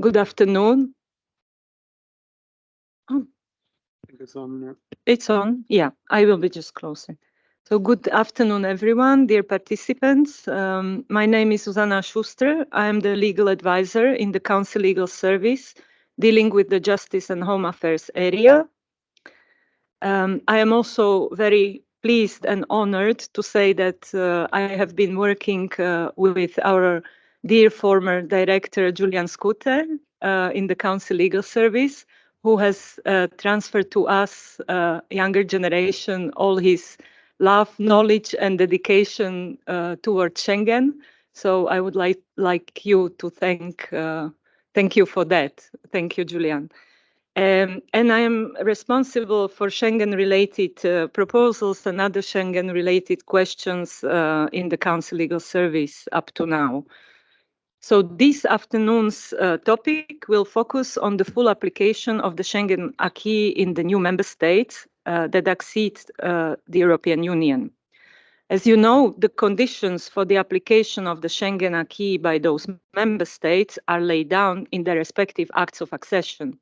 Good afternoon. Oh, It's on. it's on. Yeah, I will be just closing. So good afternoon, everyone, dear participants. My name is Zuzana Sustr. I am the legal advisor in the Council Legal Service dealing with the Justice and Home Affairs area. I am also very pleased and honored to say that I have been working with our dear former director, Julian Scooter, in the Council Legal Service, who has transferred to us, younger generation, all his love, knowledge, and dedication towards Schengen. So I would like you to thank you for that. Thank you, Julian. And I am responsible for Schengen-related proposals and other Schengen-related questions in the Council Legal Service up to now. So this afternoon's topic will focus on the full application of the Schengen acquis in the new member states that accede the European Union. As you know, the conditions for the application of the Schengen acquis by those member states are laid down in their respective acts of accession.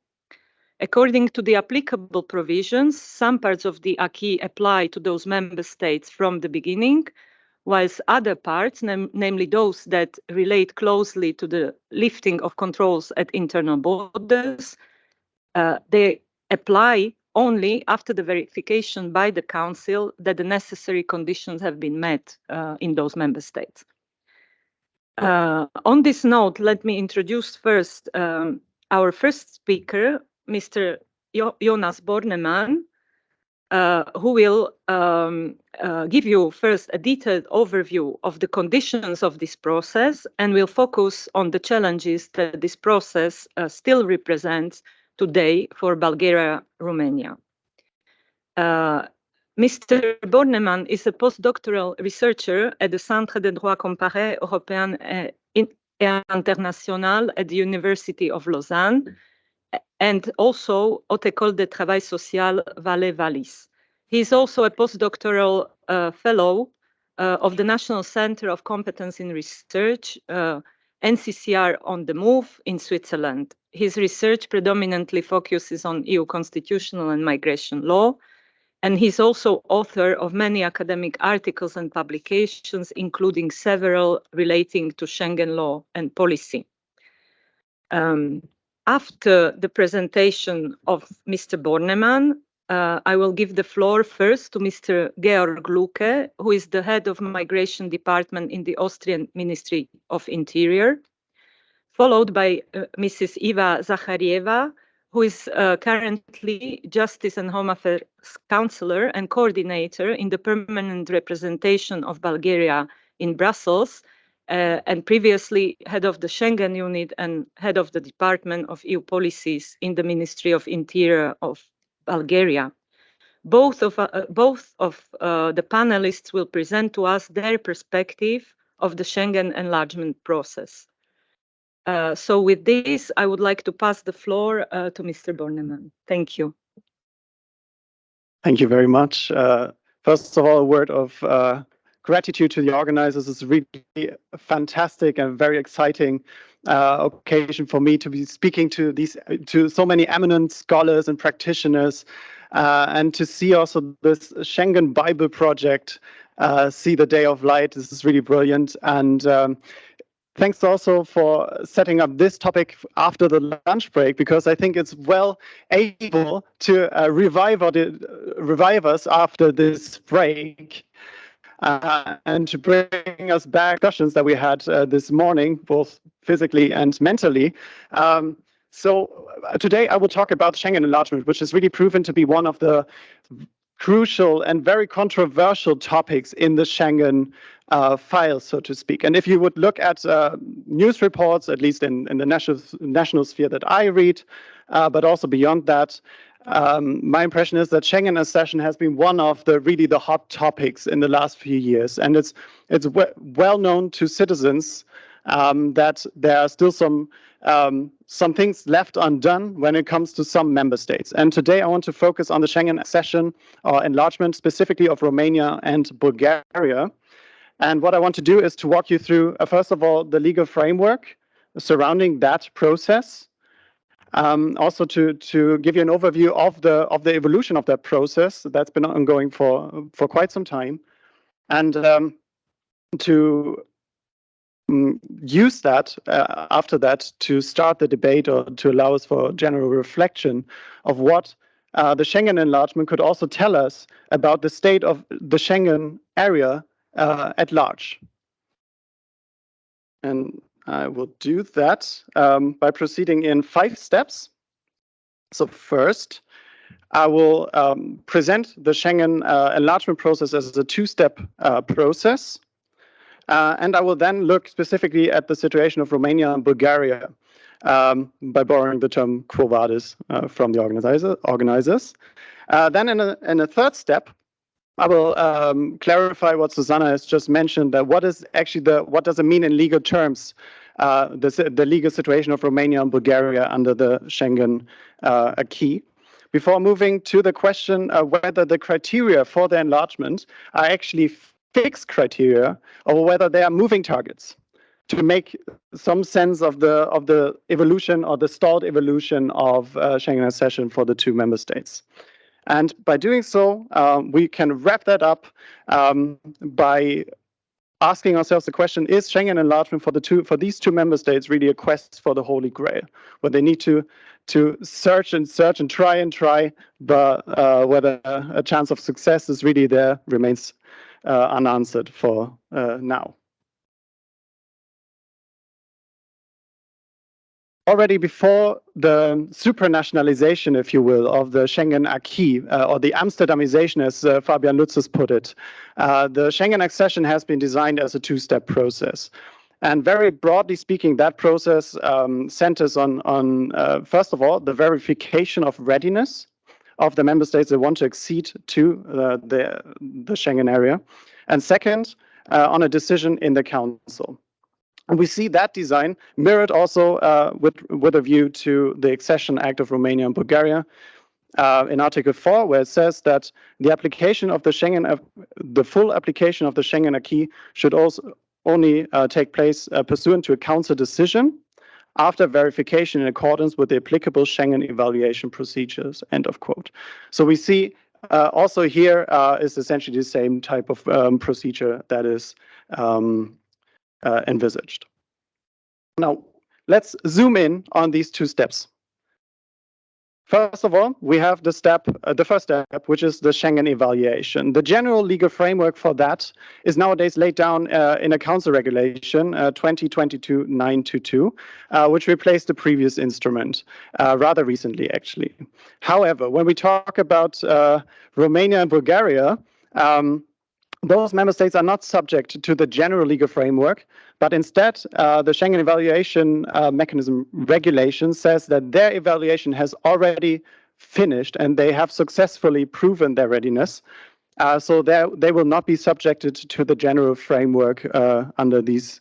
According to the applicable provisions, some parts of the acquis apply to those member states from the beginning, whilst other parts, namely those that relate closely to the lifting of controls at internal borders, they apply only after the verification by the Council that the necessary conditions have been met in those member states. On this note, let me introduce first our first speaker, Mr. Jonas Bornemann, who will give you first a detailed overview of the conditions of this process and will focus on the challenges that this process still represents today for Bulgaria, Romania. Mr. Borneman is a postdoctoral researcher at the Centre de droit comparé européen et international at the University of Lausanne, and also at École de Travail Social Valais-Wallis. He is also a postdoctoral fellow of the National Center of Competence in Research, NCCR on the Move in Switzerland. His research predominantly focuses on EU constitutional and migration law, and he's also author of many academic articles and publications, including several relating to Schengen law and policy. After the presentation of Mr. Bornemann, I will give the floor first to Mr. Georg Luke, who is the head of Migration Department in the Austrian Ministry of Interior, followed by Mrs. Iva Zacharieva, who is currently Justice and Home Affairs Counselor and Coordinator in the permanent representation of Bulgaria in Brussels, and previously head of the Schengen unit and head of the Department of EU Policies in the Ministry of Interior of Bulgaria. Both of the panelists will present to us their perspective of the Schengen enlargement process. So with this, I would like to pass the floor to Mr. Bornemann. Thank you. Thank you very much. First of all, a word of gratitude to the organizers. It's really a fantastic and very exciting occasion for me to be speaking to so many eminent scholars and practitioners, and to see also this Schengen Bible project see the day of light. This is really brilliant. And thanks also for setting up this topic after the lunch break, because I think it's well able to revive us after this break, and to bring us back discussions that we had this morning, both physically and mentally. So today I will talk about Schengen enlargement, which has really proven to be one of the crucial and very controversial topics in the Schengen file, so to speak. And if you would look at news reports, at least in the national sphere that I read, but also beyond that, my impression is that Schengen accession has been one of the hot topics in the last few years, and it's well known to citizens that there are still some things left undone when it comes to some member states. And today I want to focus on the Schengen accession or enlargement, specifically of Romania and Bulgaria. And what I want to do is to walk you through, first of all, the legal framework surrounding that process, also to give you an overview of the evolution of that process that's been ongoing for quite some time, and to use that after that to start the debate or to allow us for general reflection of what the Schengen enlargement could also tell us about the state of the Schengen area at large. And I will do that by proceeding in 5 steps. So first, I will present the Schengen enlargement process as a 2-step process. And I will then look specifically at the situation of Romania and Bulgaria by borrowing the term quo vadis from the organizers. Then in a 3rd step, I will clarify what Zuzana has just mentioned, that what is actually what does it mean in legal terms, the legal situation of Romania and Bulgaria under the Schengen acquis, before moving to the question whether the criteria for the enlargement are actually fixed criteria or whether they are moving targets, to make some sense of the evolution or the stalled evolution of Schengen accession for the 2 member states. And by doing so, we can wrap that up by asking ourselves the question: is Schengen enlargement for these 2 member states really a quest for the Holy Grail, where they need to search and try, but whether a chance of success is really there remains unanswered for now. Already before the supranationalization, if you will, of the Schengen acquis, or the Amsterdamization, as Fabian Lutz has put it, the Schengen accession has been designed as a 2-step process. And very broadly speaking, that process centers on first of all, the verification of readiness of the member states that want to accede to the Schengen area. And second, on a decision in the Council. And we see that design mirrored also with a view to the Accession Act of Romania and Bulgaria in Article 4, where it says that the application of the Schengen, the full application of the Schengen acquis should also only take place pursuant to a Council decision after verification in accordance with the applicable Schengen evaluation procedures, end of quote. So we see also here is essentially the same type of procedure that is envisaged. Now, let's zoom in on these 2 steps. First of all, we have the first step, which is the Schengen evaluation. The general legal framework for that is nowadays laid down in a Council regulation, 2022-922, which replaced the previous instrument rather recently, actually. However, when we talk about Romania and Bulgaria, those member states are not subject to the general legal framework, but instead the Schengen evaluation mechanism regulation says that their evaluation has already finished and they have successfully proven their readiness. So they will not be subjected to the general framework under these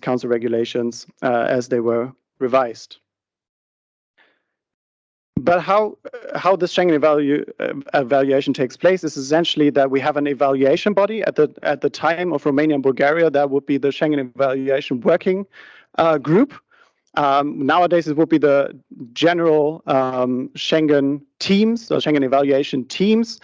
Council regulations as they were revised. But how this Schengen evaluation takes place is essentially that we have an evaluation body at the time of Romania and Bulgaria. That would be the Schengen Evaluation Working Group. Nowadays, it would be the general Schengen teams, or Schengen evaluation teams.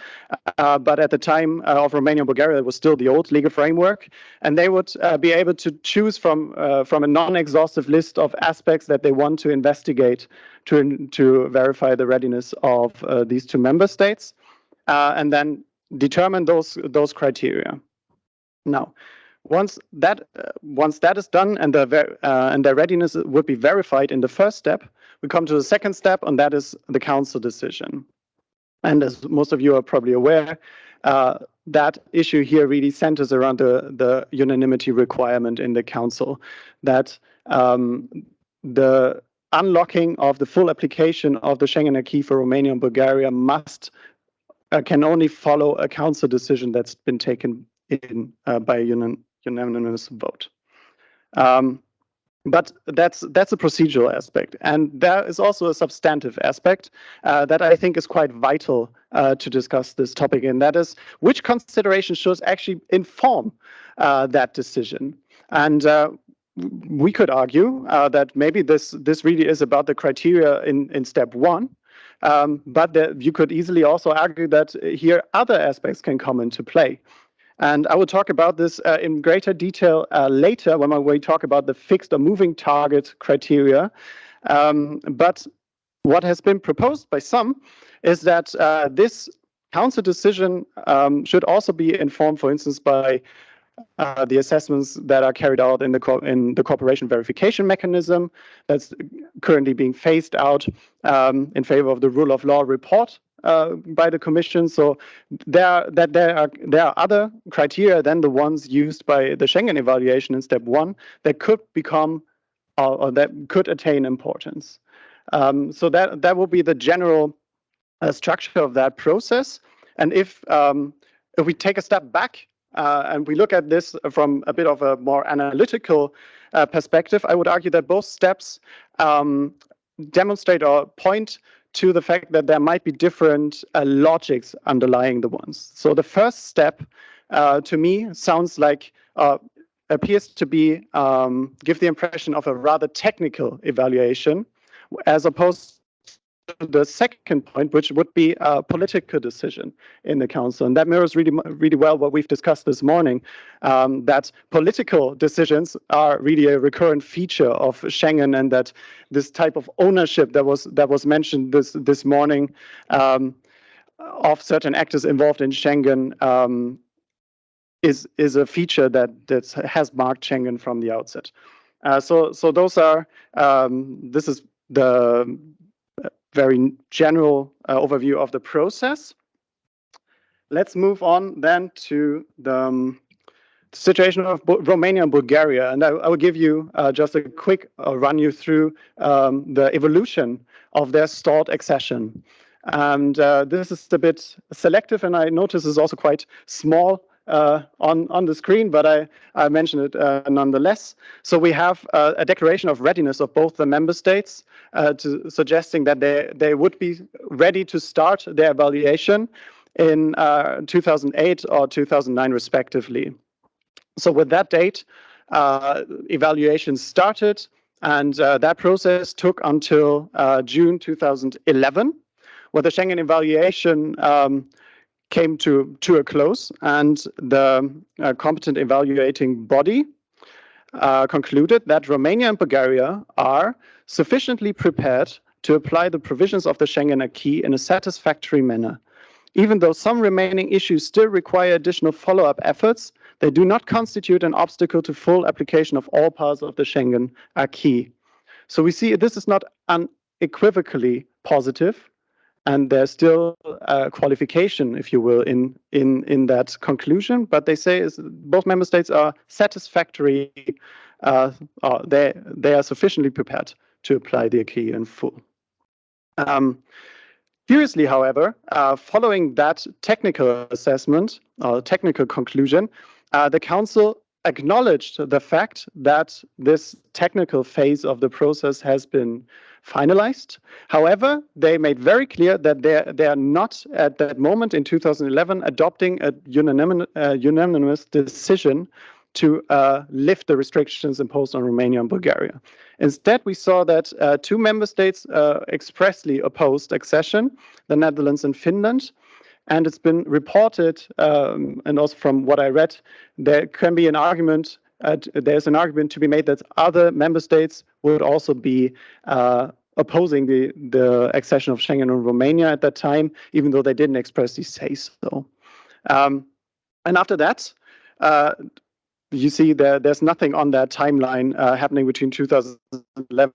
But at the time of Romania and Bulgaria, it was still the old legal framework. And they would be able to choose from a non-exhaustive list of aspects that they want to investigate to verify the readiness of these 2 member states, and then determine those criteria. Now, once that is done and their readiness would be verified in the first step, we come to the second step, and that is the Council decision. And as most of you are probably aware, that issue here really centers around the unanimity requirement in the Council, that the unlocking of the full application of the Schengen acquis for Romania and Bulgaria can only follow a Council decision that's been taken in by a unanimous vote. But that's a procedural aspect, and there is also a substantive aspect that I think is quite vital to discuss this topic, and that is which considerations should actually inform that decision. And we could argue that maybe this really is about the criteria in step one, but you could easily also argue that here other aspects can come into play. And I will talk about this in greater detail later when we talk about the fixed or moving target criteria. But what has been proposed by some is that this council decision should also be informed, for instance, by the assessments that are carried out in the cooperation verification mechanism that's currently being phased out in favor of the rule of law report by the Commission. So there are other criteria than the ones used by the Schengen evaluation in step one that could become or that could attain importance. So that will be the general structure of that process. And if we take a step back and we look at this from a bit of a more analytical perspective, I would argue that both steps demonstrate or point to the fact that there might be different logics underlying the ones. So the first step, to me, sounds like appears to be give the impression of a rather technical evaluation, as opposed to the second point, which would be a political decision in the council. And that mirrors really well what we've discussed this morning, that political decisions are really a recurrent feature of Schengen, and that this type of ownership that was mentioned this morning of certain actors involved in Schengen is a feature that has marked Schengen from the outset. So those are this is the very general overview of the process. Let's move on then to the situation of Romania and Bulgaria, and I will give you just a quick run you through the evolution of their stalled accession. And this is a bit selective, and I notice it's also quite small on the screen, but I mention it nonetheless. So we have a declaration of readiness of both the member states, suggesting that they would be ready to start their evaluation in 2008 or 2009 respectively. So with that date, evaluation started, and that process took until June 2011, where the Schengen evaluation came to a close, and the competent evaluating body concluded that Romania and Bulgaria are sufficiently prepared to apply the provisions of the Schengen acquis in a satisfactory manner. Even though some remaining issues still require additional follow-up efforts, they do not constitute an obstacle to full application of all parts of the Schengen acquis. So we see this is not unequivocally positive, and there's still a qualification, if you will, in that conclusion. But they say both member states are satisfactory. They are sufficiently prepared to apply the acquis in full. Curiously, however, following that technical assessment or technical conclusion, the Council acknowledged the fact that this technical phase of the process has been finalized. However, they made very clear that they are not at that moment in 2011 adopting a unanimous decision to lift the restrictions imposed on Romania and Bulgaria. Instead, we saw that two member states expressly opposed accession, the Netherlands and Finland. And it's been reported, and also from what I read, there can be an argument, there's an argument to be made that other member states would also be opposing the accession of Schengen and Romania at that time, even though they didn't expressly say so. And after that, you see there's nothing on that timeline happening between 2011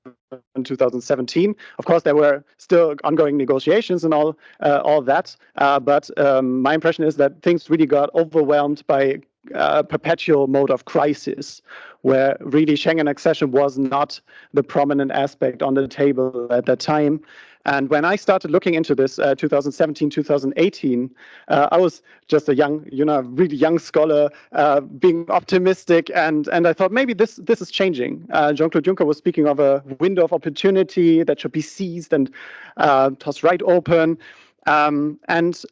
and 2017. Of course, there were still ongoing negotiations and all that. But my impression is that things really got overwhelmed by a perpetual mode of crisis, where really Schengen accession was not the prominent aspect on the table at that time. And when I started looking into this, 2017, 2018, I was just a young, really young scholar, being optimistic, and I thought maybe this is changing. Jean-Claude Juncker was speaking of a window of opportunity that should be seized and tossed right open. And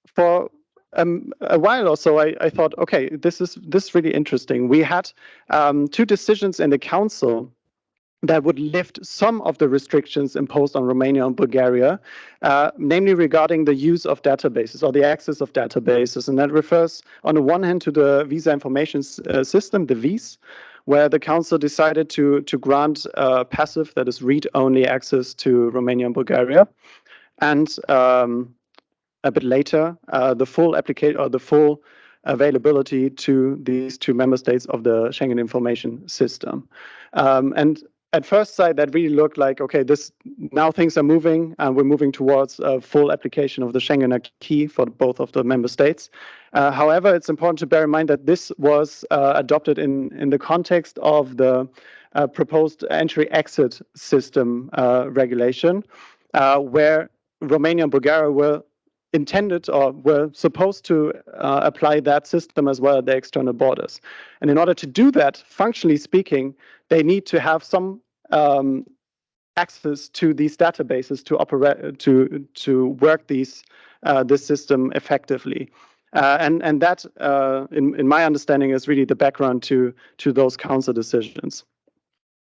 for a while or so, I thought, okay, this is really interesting. We had 2 decisions in the Council that would lift some of the restrictions imposed on Romania and Bulgaria, namely regarding the use of databases or the access of databases. And that refers, on the one hand, to the Visa Information System, the VIS, where the Council decided to grant passive, that is read-only access to Romania and Bulgaria. And a bit later, the full application or the full availability to these 2 member states of the Schengen Information System. And at first sight, that really looked like, okay, now things are moving, and we're moving towards a full application of the Schengen acquis for both of the member states. However, it's important to bear in mind that this was adopted in the context of the proposed entry-exit system regulation, where Romania and Bulgaria were intended or were supposed to apply that system as well at the external borders. And in order to do that, functionally speaking, they need to have some access to these databases to operate to work this system effectively. And that, in my understanding, is really the background to those Council decisions.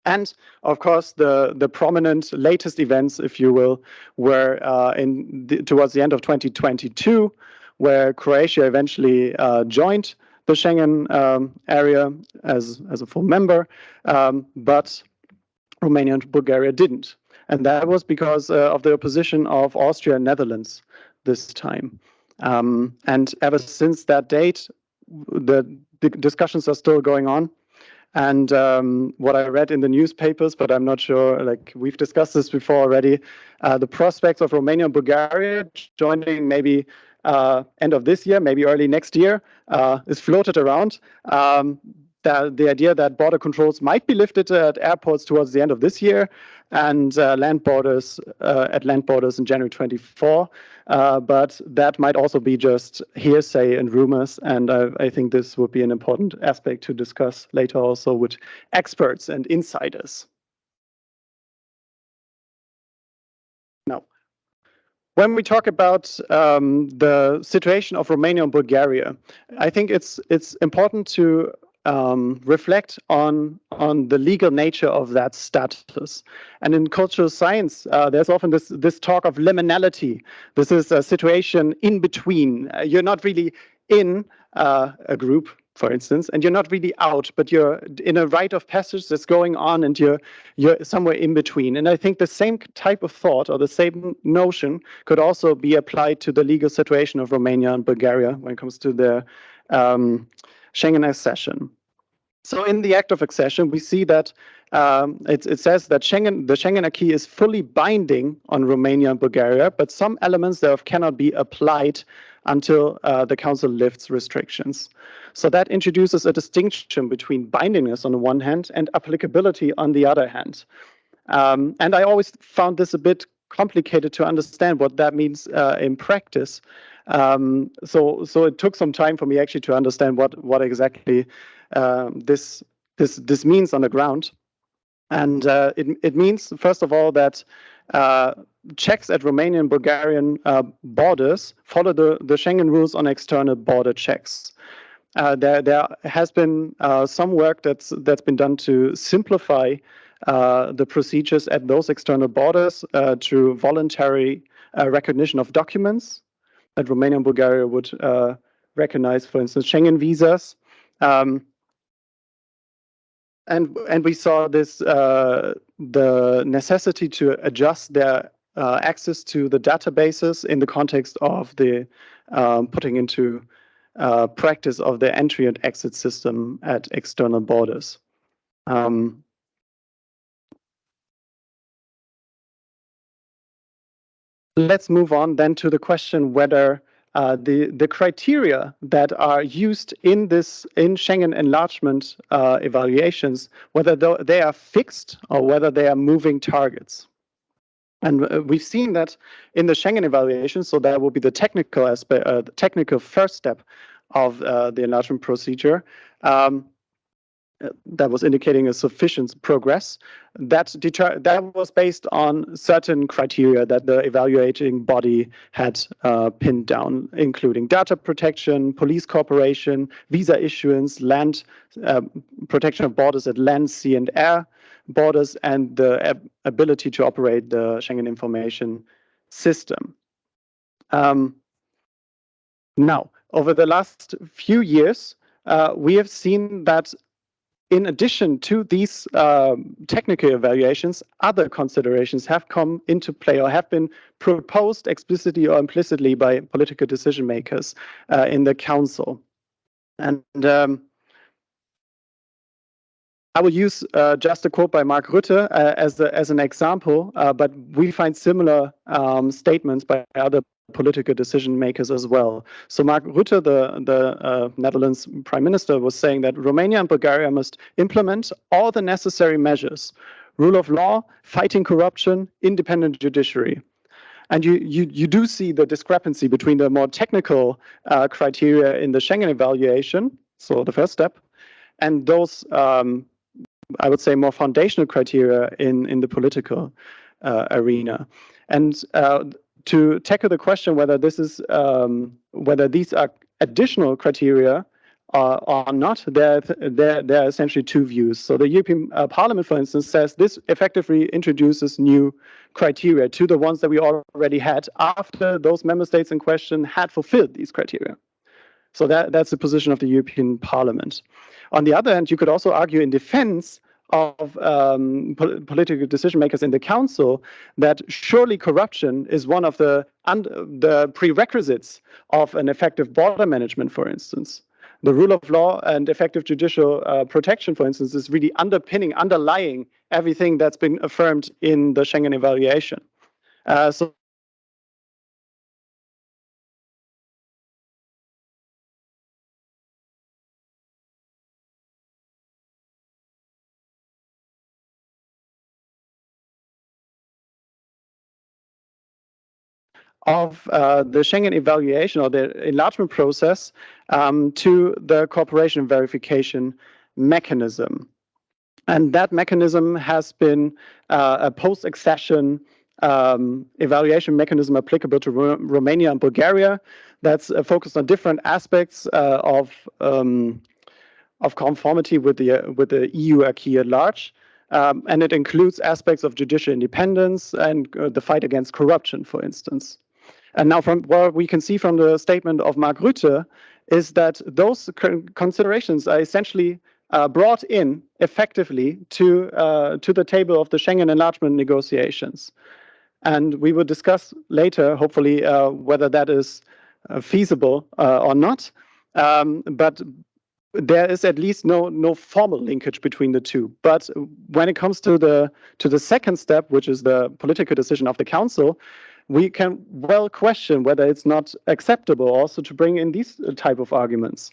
And of course, the prominent latest events, if you will, were towards the end of 2022, where Croatia eventually joined the Schengen area as a full member, but Romania and Bulgaria didn't. And that was because of the opposition of Austria and Netherlands this time. And ever since that date, the discussions are still going on. And what I read in the newspapers, but I'm not sure, like we've discussed this before already, the prospects of Romania and Bulgaria joining maybe end of this year, maybe early next year, is floated around. The idea that border controls might be lifted at airports towards the end of this year, and land borders in January 24. But that might also be just hearsay and rumors, and I think this would be an important aspect to discuss later also with experts and insiders. Now, when we talk about the situation of Romania and Bulgaria, I think it's important to reflect on the legal nature of that status. And in cultural science, there's often this talk of liminality. This is a situation in between. You're not really in a group, for instance, and you're not really out, but you're in a rite of passage that's going on, and you're somewhere in between. And I think the same type of thought or the same notion could also be applied to the legal situation of Romania and Bulgaria when it comes to their Schengen accession. So in the act of accession, we see that it says that the Schengen acquis is fully binding on Romania and Bulgaria, but some elements thereof cannot be applied until the Council lifts restrictions. So that introduces a distinction between bindingness on the one hand and applicability on the other hand. And I always found this a bit complicated to understand what that means in practice. So it took some time for me actually to understand what exactly this means on the ground. And it means, first of all, that checks at Romanian and Bulgarian borders follow the Schengen rules on external border checks. There has been some work that's been done to simplify the procedures at those external borders through voluntary recognition of documents that Romania and Bulgaria would recognize, for instance, Schengen visas. And we saw this the necessity to adjust their access to the databases in the context of the putting into practice of the entry and exit system at external borders. Let's move on then to the question whether the criteria that are used in Schengen enlargement evaluations, whether they are fixed or whether they are moving targets. And we've seen that in the Schengen evaluation, so that will be the technical aspect, the technical first step of the enlargement procedure. that was indicating a sufficient progress. That was based on certain criteria that the evaluating body had pinned down, including data protection, police cooperation, visa issuance, land protection of borders at land, sea, and air borders, and the ability to operate the Schengen information system. Now, over the last few years, we have seen that in addition to these technical evaluations, other considerations have come into play or have been proposed explicitly or implicitly by political decision makers in the Council. And I will use just a quote by Mark Rutte as an example, but we find similar statements by other political decision makers as well. So Mark Rutte, the Netherlands Prime Minister, was saying that Romania and Bulgaria must implement all the necessary measures: rule of law, fighting corruption, independent judiciary. And you do see the discrepancy between the more technical criteria in the Schengen evaluation, so the first step, and those I would say more foundational criteria in the political arena. And to tackle the question whether this is whether these are additional criteria or not, there are essentially two views. So the European Parliament, for instance, says this effectively introduces new criteria to the ones that we already had after those member states in question had fulfilled these criteria. So that's the position of the European Parliament. On the other hand, you could also argue in defense of political decision makers in the Council that surely corruption is one of the prerequisites of an effective border management, for instance. The rule of law and effective judicial protection, for instance, is really underlying everything that's been affirmed in the Schengen evaluation. So of the Schengen evaluation or the enlargement process to the cooperation and verification mechanism. And that mechanism has been a post-accession evaluation mechanism applicable to Romania and Bulgaria that's focused on different aspects of conformity with the EU acquis at large. And it includes aspects of judicial independence and the fight against corruption, for instance. And now, from what we can see from the statement of Mark Rutte, is that those considerations are essentially brought in effectively to the table of the Schengen enlargement negotiations. And we will discuss later, hopefully, whether that is feasible or not. But there is at least no formal linkage between the two. But when it comes to the second step, which is the political decision of the Council, we can well question whether it's not acceptable also to bring in these type of arguments.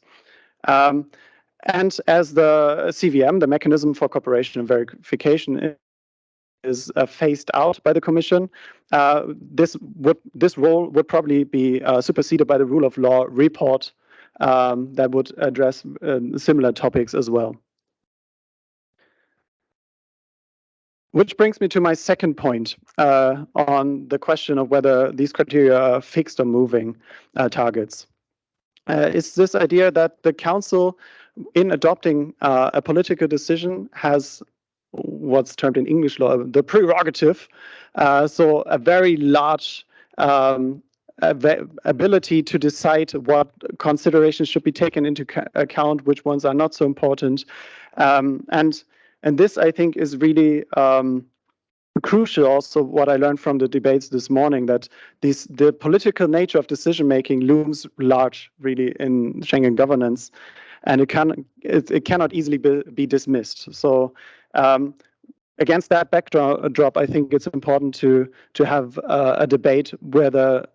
And as the CVM, the mechanism for cooperation and verification, is phased out by the Commission, this role would probably be superseded by the rule of law report that would address similar topics as well. Which brings me to my second point on the question of whether these criteria are fixed or moving targets. It's this idea that the Council, in adopting a political decision, has what's termed in English law the prerogative, so a very large ability to decide what considerations should be taken into account, which ones are not so important, and this, I think, is really crucial. Also, what I learned from the debates this morning, that the political nature of decision making looms large, really, in Schengen governance, and it cannot easily be dismissed. So, against that backdrop, I think it's important to have a debate whether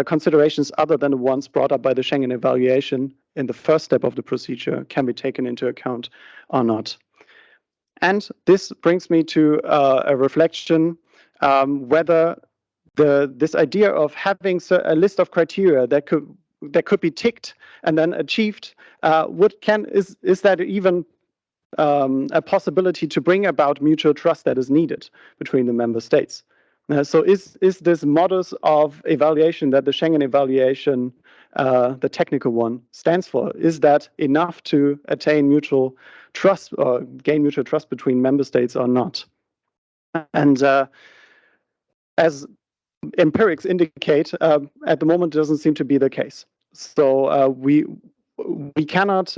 considerations other than the ones brought up by the Schengen evaluation in the first step of the procedure can be taken into account or not. And this brings me to a reflection whether this idea of having a list of criteria that could be ticked and then achieved is that even a possibility to bring about mutual trust that is needed between the member states. So is this modus of evaluation that the Schengen evaluation, the technical one, stands for, is that enough to attain mutual trust or gain mutual trust between member states or not? And as empirics indicate, at the moment it doesn't seem to be the case. So we cannot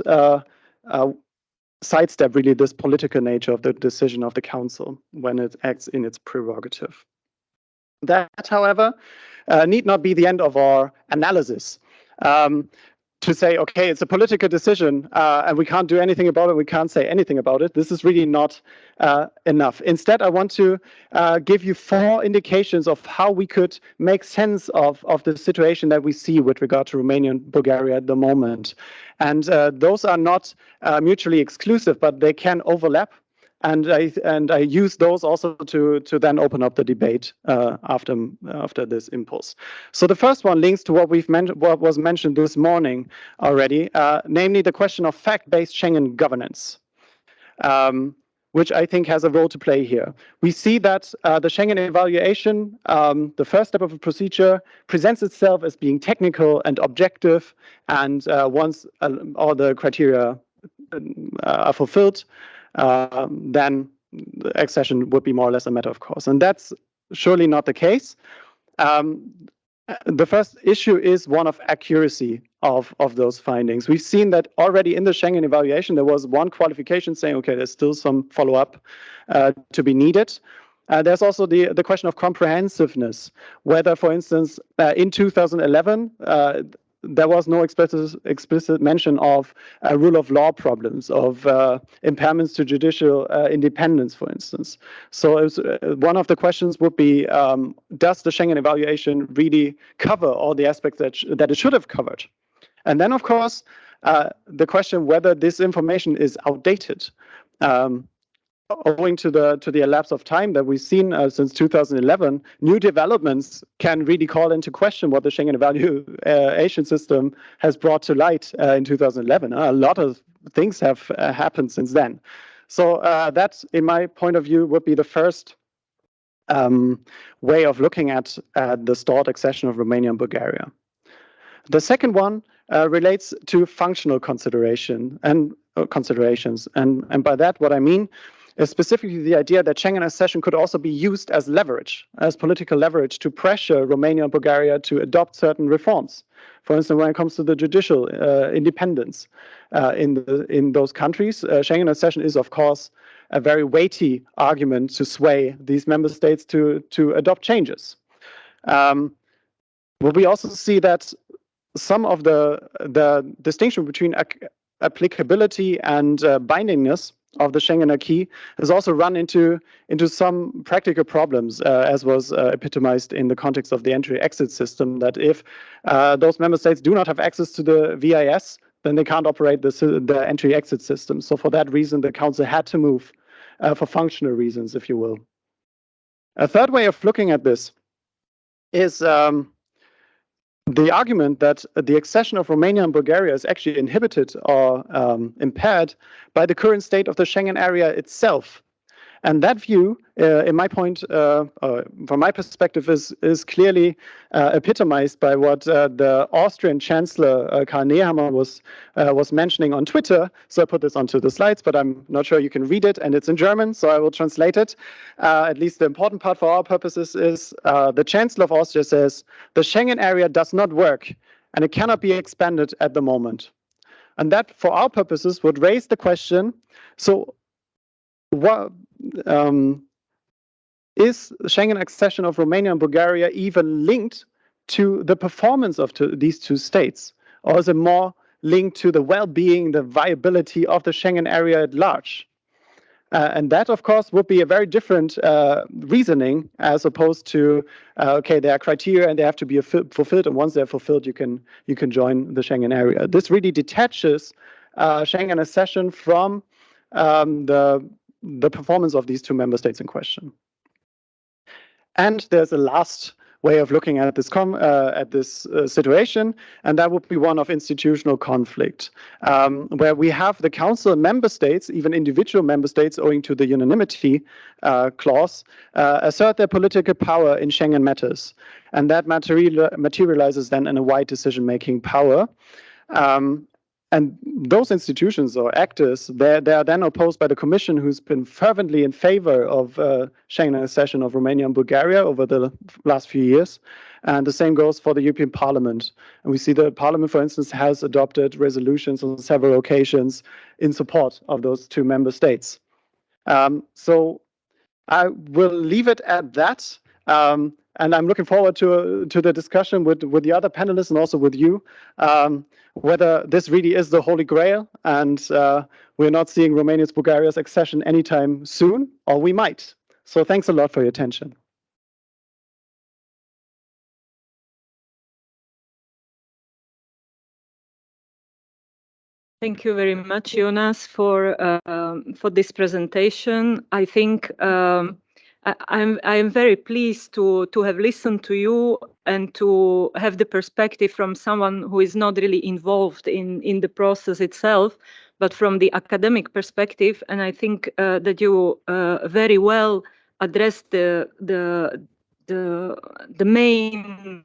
sidestep really this political nature of the decision of the Council when it acts in its prerogative. That, however, need not be the end of our analysis. To say, okay, it's a political decision and we can't do anything about it, we can't say anything about it. This is really not enough. Instead, I want to give you 4 indications of how we could make sense of the situation that we see with regard to Romania and Bulgaria at the moment. And those are not mutually exclusive, but they can overlap. And I use those also to then open up the debate after this impulse. So the first one links to what was mentioned this morning already, namely the question of fact-based Schengen governance, which I think has a role to play here. We see that the Schengen evaluation, the first step of a procedure, presents itself as being technical and objective, and once all the criteria are fulfilled, then the accession would be more or less a matter of course. And that's surely not the case. The first issue is one of accuracy of those findings. We've seen that already in the Schengen evaluation, there was one qualification saying, okay, there's still some follow-up to be needed. There's also the question of comprehensiveness, whether, for instance, in 2011, there was no explicit mention of rule of law problems, of impairments to judicial independence, for instance. So it was, one of the questions would be, does the Schengen evaluation really cover all the aspects that it should have covered? And then, of course, the question whether this information is outdated. Owing to the elapse of time that we've seen since 2011, new developments can really call into question what the Schengen evaluation system has brought to light in 2011. A lot of things have happened since then. So that, in my point of view, would be the first way of looking at the stalled accession of Romania and Bulgaria. The second one relates to functional considerations, and by that what I mean is specifically the idea that Schengen accession could also be used as leverage, as political leverage, to pressure Romania and Bulgaria to adopt certain reforms. For instance, when it comes to the judicial independence in those countries, Schengen accession is, of course, a very weighty argument to sway these member states to adopt changes. But we also see that some of the distinction between applicability and bindingness of the Schengen acquis has also run into some practical problems, as was epitomized in the context of the entry-exit system, that if those member states do not have access to the VIS, then they can't operate the entry-exit system. So for that reason, the Council had to move for functional reasons, if you will. A third way of looking at this is the argument that the accession of Romania and Bulgaria is actually inhibited or impaired by the current state of the Schengen area itself. And that view, in my point, from my perspective, is clearly epitomized by what the Austrian Chancellor Karl Nehammer was mentioning on Twitter. So I put this onto the slides, but I'm not sure you can read it, and it's in German, so I will translate it. At least the important part for our purposes is the Chancellor of Austria says, the Schengen area does not work, and it cannot be expanded at the moment. And that, for our purposes, would raise the question, so what is Schengen accession of Romania and Bulgaria even linked to the performance of these two states? Or is it more linked to the well-being, the viability of the Schengen area at large? And that, of course, would be a very different reasoning as opposed to, okay, there are criteria and they have to be fulfilled, and once they're fulfilled, you can join the Schengen area. This really detaches Schengen accession from the performance of these two member states in question. And there's a last way of looking at this situation, and that would be one of institutional conflict, where we have the Council member states, even individual member states, owing to the unanimity clause, assert their political power in Schengen matters, and that materializes then in a wide decision-making power. And those institutions or actors, they are then opposed by the Commission, who's been fervently in favor of Schengen accession of Romania and Bulgaria over the last few years. And the same goes for the European Parliament. And we see the Parliament, for instance, has adopted resolutions on several occasions in support of those two member states. So I will leave it at that. And I'm looking forward to the discussion with the other panelists and also with you, whether this really is the Holy Grail and we're not seeing Romania's Bulgaria's accession anytime soon, or we might. So thanks a lot for your attention. Thank you very much, Jonas, for this presentation. I think I'm very pleased to have listened to you and to have the perspective from someone who is not really involved in the process itself, but from the academic perspective. And I think that you very well addressed the main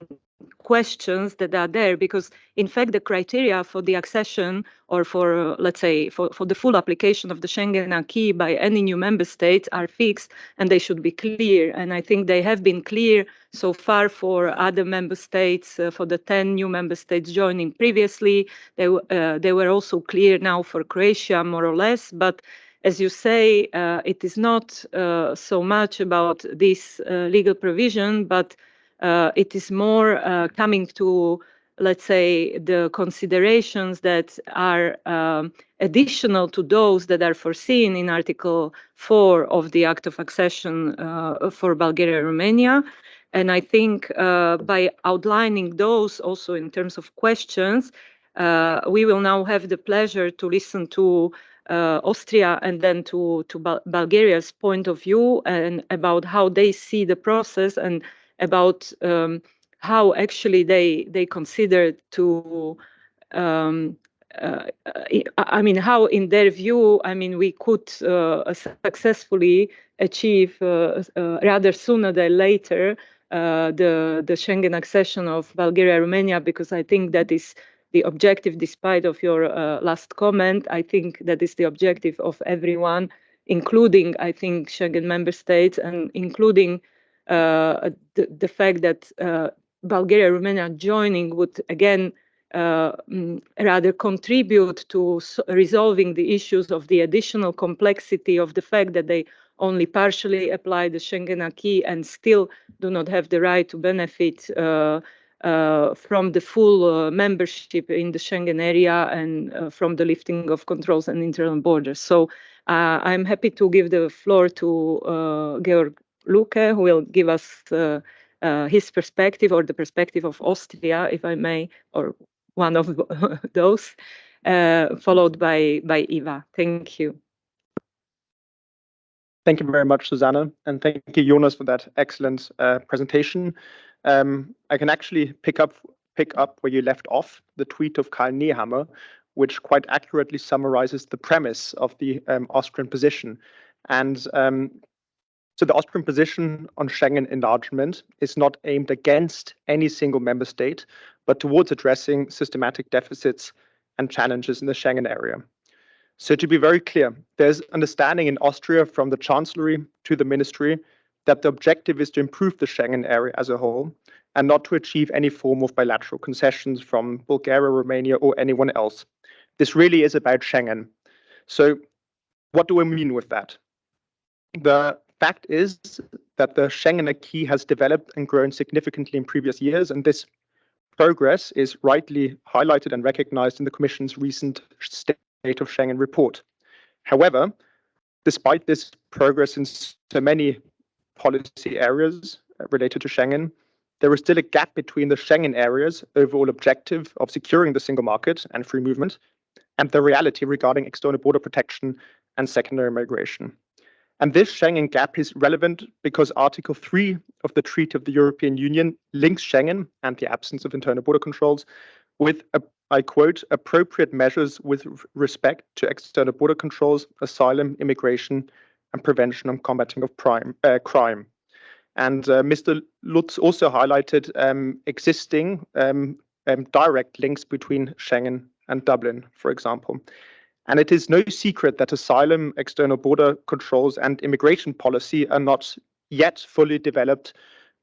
questions that are there, because in fact the criteria for the accession or for let's say for the full application of the Schengen acquis by any new member state are fixed, and they should be clear, and I think they have been clear so far for other member states, for the 10 new member states joining previously. They were also clear now for Croatia, more or less, but as you say, it is not so much about this legal provision, but it is more coming to, let's say, the considerations that are additional to those that are foreseen in Article 4 of the Act of Accession for Bulgaria and Romania. And I think by outlining those also in terms of questions, we will now have the pleasure to listen to Austria and then to Bulgaria's point of view and about how they see the process and about how actually they consider to I mean, how in their view, I mean, we could successfully achieve rather sooner than later the Schengen accession of Bulgaria and Romania, because I think that is the objective, despite of your last comment. I think that is the objective of everyone, including, I think, Schengen member states and including the fact that Bulgaria and Romania joining would again rather contribute to resolving the issues of the additional complexity of the fact that they only partially apply the Schengen acquis and still do not have the right to benefit from the full membership in the Schengen area and from the lifting of controls and internal borders. So I'm happy to give the floor to Georg Lucke, who will give us his perspective, or the perspective of Austria, if I may, or one of those, followed by Eva. Thank you. Thank you very much, Zuzana, and thank you, Jonas, for that excellent presentation. I can actually pick up where you left off, the tweet of Karl Nehammer, which quite accurately summarizes the premise of the Austrian position. And so the Austrian position on Schengen enlargement is not aimed against any single member state, but towards addressing systematic deficits and challenges in the Schengen area. So to be very clear, there's understanding in Austria from the Chancellery to the Ministry that the objective is to improve the Schengen area as a whole and not to achieve any form of bilateral concessions from Bulgaria, Romania, or anyone else. This really is about Schengen. So what do I mean with that? The fact is that the Schengen acquis has developed and grown significantly in previous years, and this progress is rightly highlighted and recognized in the Commission's recent State of Schengen report. However, despite this progress in so many policy areas related to Schengen, there is still a gap between the Schengen area's overall objective of securing the single market and free movement and the reality regarding external border protection and secondary migration. And this Schengen gap is relevant because Article 3 of the Treaty of the European Union links Schengen and the absence of internal border controls with, I quote, appropriate measures with respect to external border controls, asylum, immigration, and prevention and combating of crime. And Mr. Lutz also highlighted existing direct links between Schengen and Dublin, for example. And it is no secret that asylum, external border controls, and immigration policy are not yet fully developed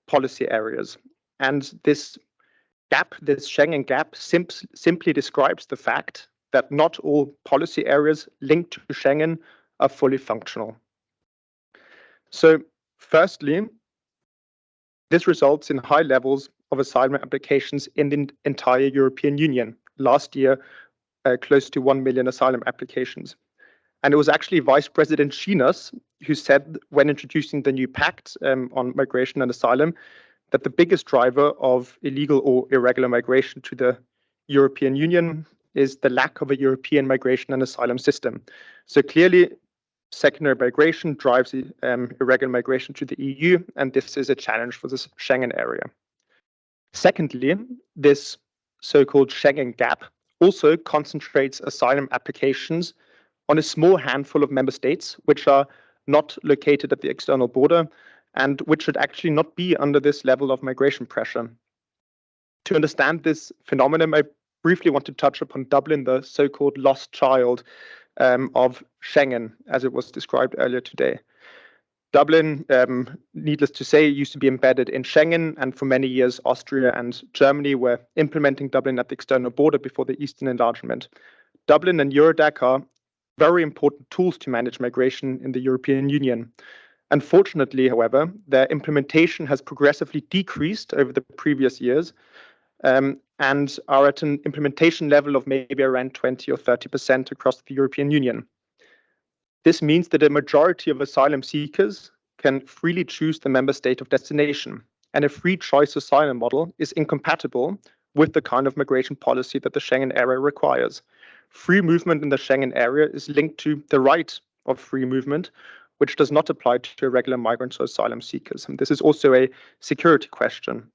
policy areas. And this gap, this Schengen gap, simply describes the fact that not all policy areas linked to Schengen are fully functional. So, firstly, this results in high levels of asylum applications in the entire European Union. Last year, close to 1 million asylum applications. And it was actually Vice President Jonas who said, when introducing the new pact on migration and asylum, that the biggest driver of illegal or irregular migration to the European Union is the lack of a European migration and asylum system. So clearly, secondary migration drives irregular migration to the EU, and this is a challenge for the Schengen area. Secondly, this so-called Schengen gap also concentrates asylum applications on a small handful of member states, which are not located at the external border and which should actually not be under this level of migration pressure. To understand this phenomenon, I briefly want to touch upon Dublin, the so-called lost child of Schengen, as it was described earlier today. Dublin, needless to say, used to be embedded in Schengen, and for many years, Austria and Germany were implementing Dublin at the external border before the Eastern Enlargement. Dublin and Eurodac are very important tools to manage migration in the European Union. Unfortunately, however, their implementation has progressively decreased over the previous years and are at an implementation level of maybe around 20 or 30% across the European Union. This means that a majority of asylum seekers can freely choose the member state of destination, and a free choice asylum model is incompatible with the kind of migration policy that the Schengen area requires. Free movement in the Schengen area is linked to the right of free movement, which does not apply to irregular migrants or asylum seekers. And this is also a security question.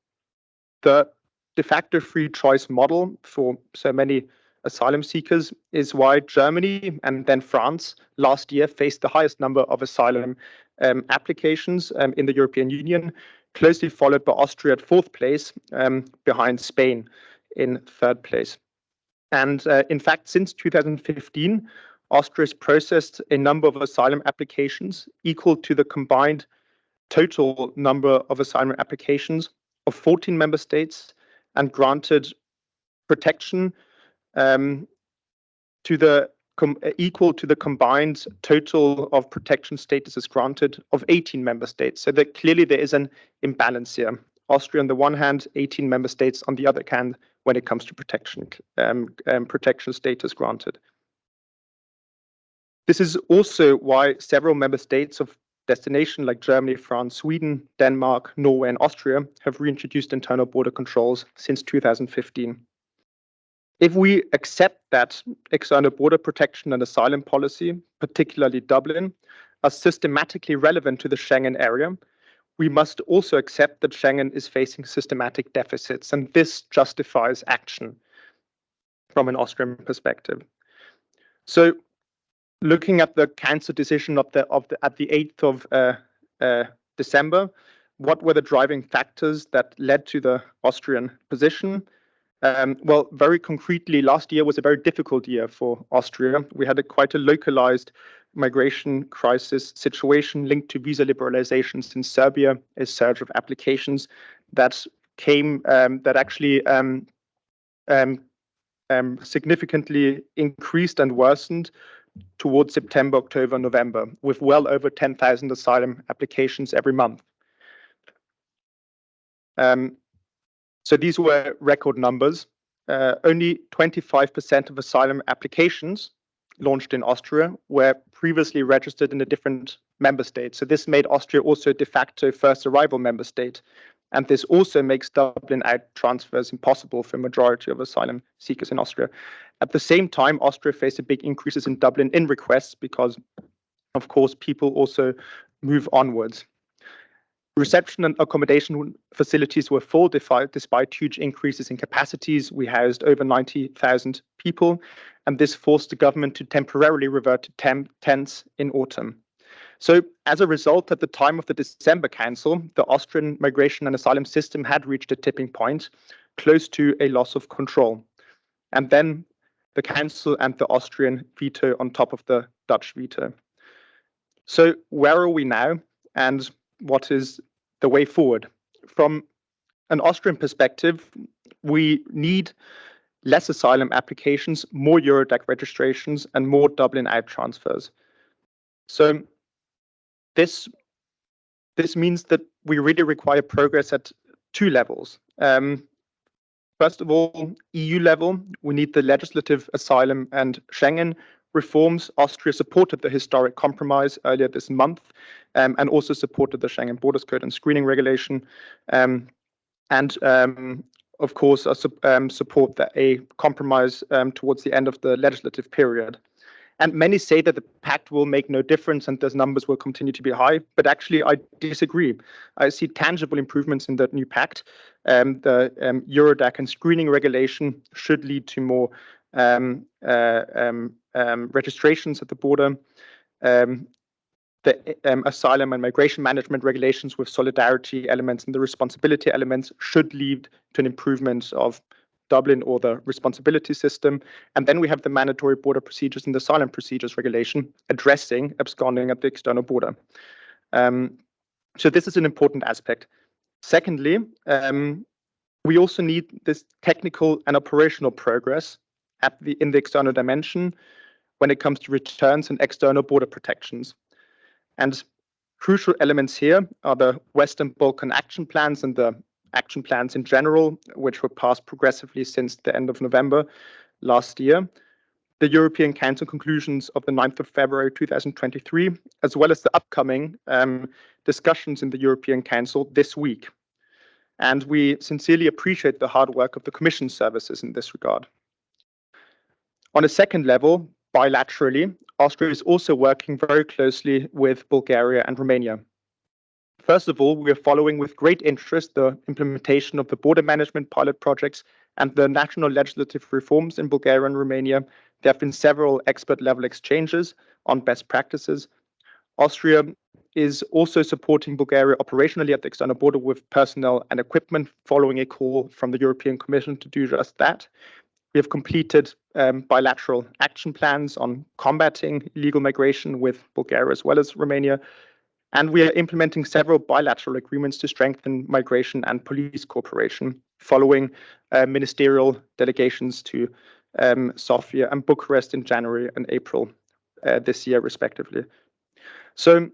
The de facto free choice model for so many asylum seekers is why Germany and then France last year faced the highest number of asylum applications in the European Union, closely followed by Austria at fourth place, behind Spain in third place. And in fact, since 2015, Austria has processed a number of asylum applications equal to the combined total number of asylum applications of 14 member states and granted protection equal to the combined total of protection statuses granted of 18 member states. So that clearly there is an imbalance here. Austria on the one hand, 18 member states on the other hand, when it comes to protection status granted. This is also why several member states of destination like Germany, France, Sweden, Denmark, Norway, and Austria have reintroduced internal border controls since 2015. If we accept that external border protection and asylum policy, particularly Dublin, are systematically relevant to the Schengen area, we must also accept that Schengen is facing systematic deficits, and this justifies action from an Austrian perspective. So, looking at the Council decision at the 8th of December, what were the driving factors that led to the Austrian position? Well, very concretely, last year was a very difficult year for Austria. We had quite a localized migration crisis situation linked to visa liberalizations in Serbia, a surge of applications that came that actually significantly increased and worsened towards September, October, November, with well over 10,000 asylum applications every month. So these were record numbers. Only 25% of asylum applications launched in Austria were previously registered in a different member state. So this made Austria also de facto first arrival member state. And this also makes Dublin out transfers impossible for a majority of asylum seekers in Austria. At the same time, Austria faced a big increases in Dublin in requests because Of course, people also move onwards. Reception and accommodation facilities were full despite huge increases in capacities. We housed over 90,000 people, and this forced the government to temporarily revert to tents in autumn. So as a result, at the time of the December Council, the Austrian migration and asylum system had reached a tipping point, close to a loss of control. And then the Council and the Austrian veto on top of the Dutch veto. So where are we now, and what is the way forward? From an Austrian perspective, we need less asylum applications, more Eurodac registrations, and more Dublin out transfers. So this means that we really require progress at two levels. First of all, EU level, we need the legislative asylum and Schengen reforms. Austria supported the historic compromise earlier this month, and also supported the Schengen Borders Code and Screening Regulation, of course, support a compromise towards the end of the legislative period. And many say that the pact will make no difference and those numbers will continue to be high. But actually, I disagree. I see tangible improvements in the new pact. The Eurodac and screening regulation should lead to more registrations at the border. The asylum and migration management regulations with solidarity elements and the responsibility elements should lead to an improvement of Dublin or the responsibility system. And then we have the mandatory border procedures and the asylum procedures regulation addressing absconding at the external border. So this is an important aspect. Secondly, we also need this technical and operational progress in the external dimension when it comes to returns and external border protections. And crucial elements here are the Western Balkan action plans and the action plans in general, which were passed progressively since the end of November last year, the European Council conclusions of the 9th of February 2023, as well as the upcoming discussions in the European Council this week. And we sincerely appreciate the hard work of the Commission services in this regard. On a second level, bilaterally, Austria is also working very closely with Bulgaria and Romania. First of all, we are following with great interest the implementation of the border management pilot projects and the national legislative reforms in Bulgaria and Romania. There have been several expert-level exchanges on best practices. Austria is also supporting Bulgaria operationally at the external border with personnel and equipment, following a call from the European Commission to do just that. We have completed bilateral action plans on combating illegal migration with Bulgaria as well as Romania. And we are implementing several bilateral agreements to strengthen migration and police cooperation, following ministerial delegations to Sofia and Bucharest in January and April this year, respectively. So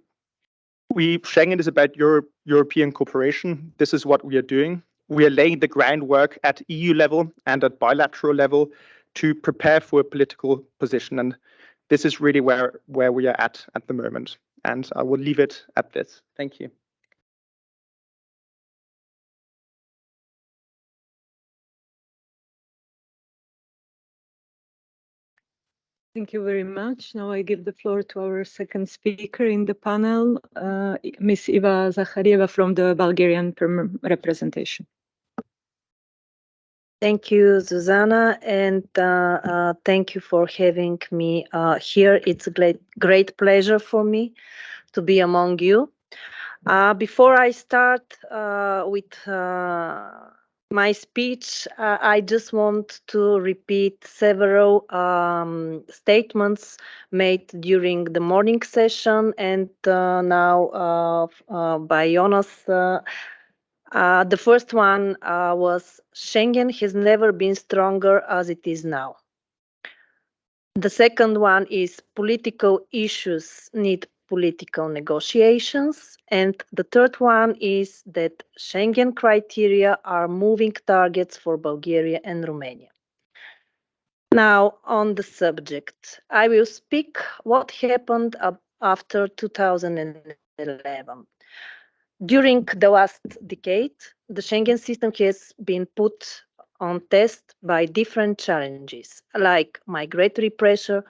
Schengen is about European cooperation. This is what we are doing. We are laying the groundwork at EU level and at bilateral level to prepare for a political position. And this is really where we are at the moment. And I will leave it at this. Thank you. Thank you very much. Now I give the floor to our second speaker in the panel, Ms. Iva Zakharieva from the Bulgarian representation. Thank you, Zuzana, and thank you for having me here. It's a great pleasure for me to be among you. Before I start with my speech, I just want to repeat several statements made during the morning session and now by Jonas. The first one was Schengen has never been stronger as it is now. The second one is political issues need political negotiations. And the third one is that Schengen criteria are moving targets for Bulgaria and Romania. Now, on the subject, I will speak what happened after 2011. During the last decade, the Schengen system has been put on test by different challenges, like migratory pressure,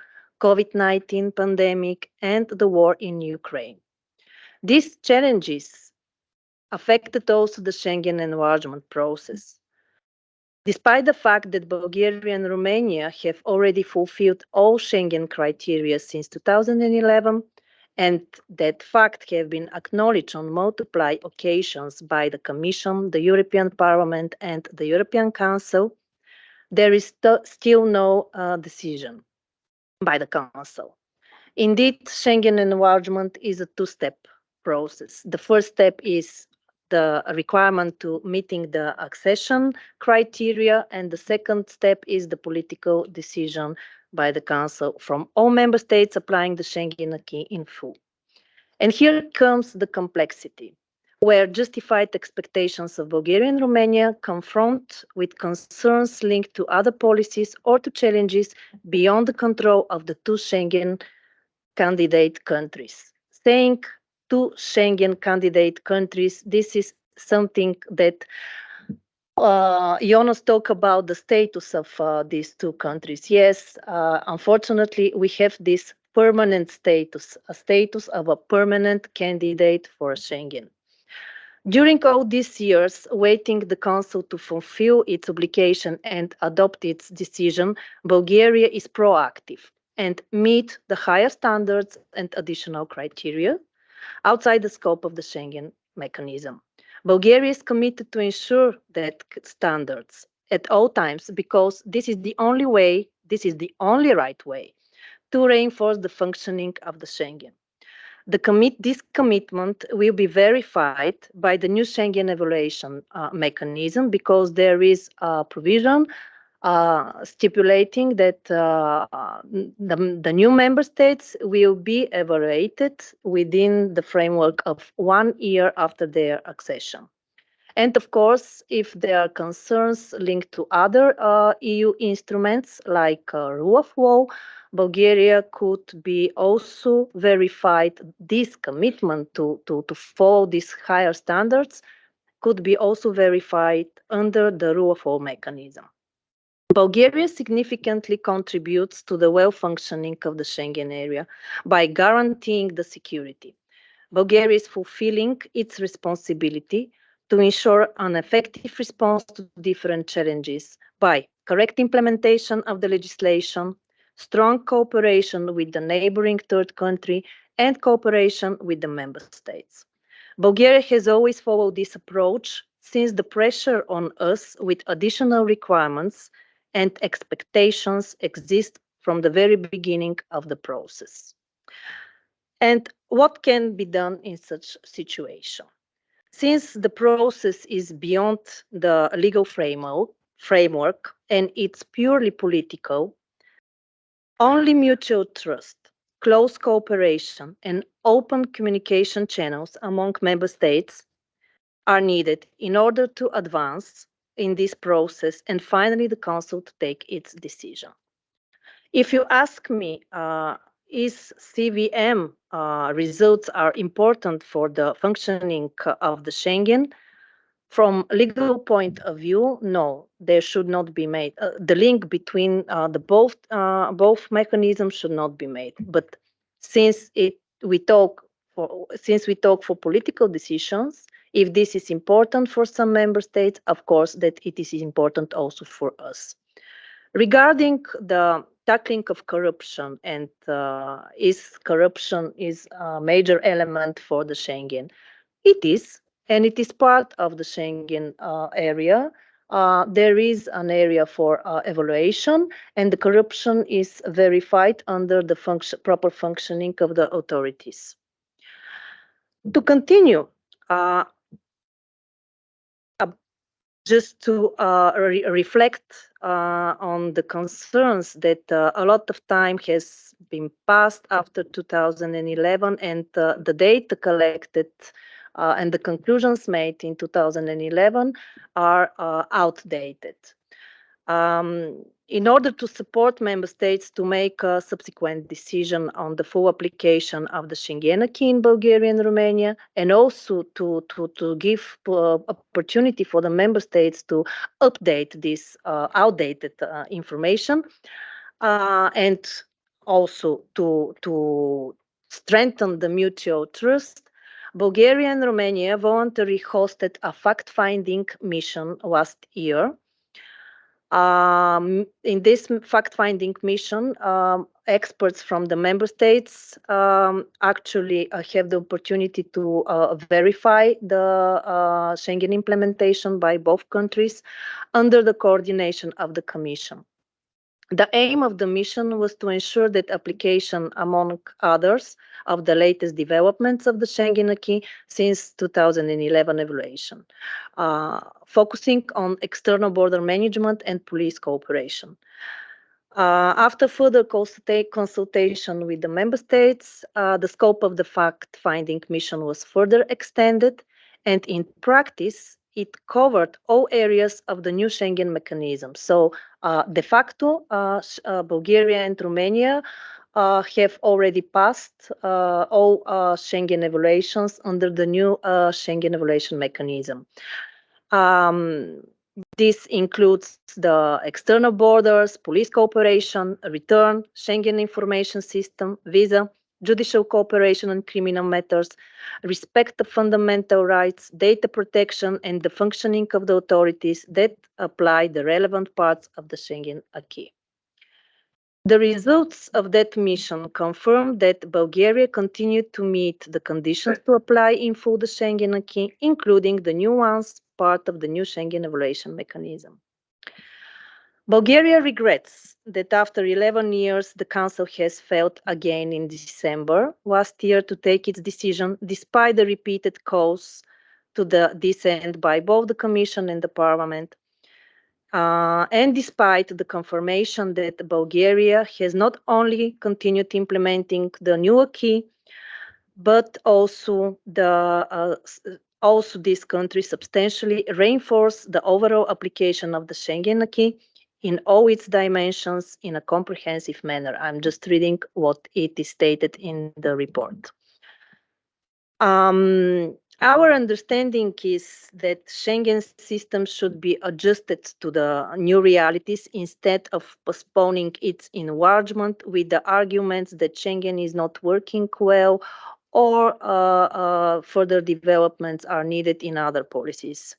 COVID-19 pandemic, and the war in Ukraine. These challenges affected also the Schengen enlargement process. Despite the fact that Bulgaria and Romania have already fulfilled all Schengen criteria since 2011, and that fact have been acknowledged on multiple occasions by the Commission, the European Parliament, and the European Council, there is still no decision by the Council. Indeed, Schengen enlargement is a two-step process. The first step is the requirement to meeting the accession criteria, and the second step is the political decision by the Council from all member states applying the Schengen acquis in full. And here comes the complexity, where justified expectations of Bulgaria and Romania confront with concerns linked to other policies or to challenges beyond the control of the two Schengen candidate countries. Saying two Schengen candidate countries, this is something that Jonas talked about the status of these two countries. Yes, unfortunately, we have this permanent status, a status of a permanent candidate for Schengen. During all these years, waiting the Council to fulfill its obligation and adopt its decision, Bulgaria is proactive and meet the higher standards and additional criteria outside the scope of the Schengen mechanism. Bulgaria is committed to ensure that standards at all times, because this is the only way, this is the only right way to reinforce the functioning of the Schengen. This commitment will be verified by the new Schengen evaluation mechanism, because there is a provision stipulating that the new member states will be evaluated within the framework of 1 year after their accession. And of course, if there are concerns linked to other EU instruments like rule of law, Bulgaria could be also verified. This commitment to follow these higher standards could be also verified under the rule of law mechanism. Bulgaria significantly contributes to the well-functioning of the Schengen area by guaranteeing the security. Bulgaria is fulfilling its responsibility to ensure an effective response to different challenges by correct implementation of the legislation, strong cooperation with the neighboring third country, and cooperation with the member states. Bulgaria has always followed this approach since the pressure on us with additional requirements and expectations exist from the very beginning of the process. And what can be done in such situation? Since the process is beyond the legal framework and it's purely political, only mutual trust, close cooperation, and open communication channels among member states are needed in order to advance in this process and finally the Council to take its decision. If you ask me, is CVM results are important for the functioning of the Schengen? From legal point of view, no, there should not be made. The link between both mechanisms should not be made. But since we talk for political decisions, if this is important for some member states, of course, that it is important also for us. Regarding the tackling of corruption and is corruption is a major element for the Schengen? It is, and it is part of the Schengen area. There is an area for evaluation, and the corruption is verified under the proper functioning of the authorities. To continue, just to reflect on the concerns that a lot of time has been passed after 2011, and the data collected and the conclusions made in 2011 are outdated. In order to support member states to make a subsequent decision on the full application of the Schengen acquis in Bulgaria and Romania, and also to give opportunity for the member states to update this outdated information, and also to strengthen the mutual trust, Bulgaria and Romania voluntarily hosted a fact-finding mission last year. In this fact-finding mission, experts from the member states actually have the opportunity to verify the Schengen implementation by both countries under the coordination of the Commission. The aim of the mission was to ensure that application, among others, of the latest developments of the Schengen acquis since 2011 evaluation, focusing on external border management and police cooperation. After further consultation with the member states, the scope of the fact-finding mission was further extended, and in practice, it covered all areas of the new Schengen mechanism. So, de facto, Bulgaria and Romania have already passed all Schengen evaluations under the new Schengen evaluation mechanism. This includes the external borders, police cooperation, return, Schengen information system, visa, judicial cooperation on criminal matters, respect of fundamental rights, data protection, and the functioning of the authorities that apply the relevant parts of the Schengen acquis. The results of that mission confirmed that Bulgaria continued to meet the conditions to apply in full the Schengen acquis, including the new ones, part of the new Schengen evaluation mechanism. Bulgaria regrets that after 11 years, the Council has failed again in December last year to take its decision, despite the repeated calls to this end by both the Commission and the Parliament. And despite the confirmation that Bulgaria has not only continued implementing the new acquis, but also this country substantially reinforced the overall application of the Schengen acquis in all its dimensions in a comprehensive manner. I'm just reading what it is stated in the report. Our understanding is that Schengen system should be adjusted to the new realities instead of postponing its enlargement with the arguments that Schengen is not working well or further developments are needed in other policies.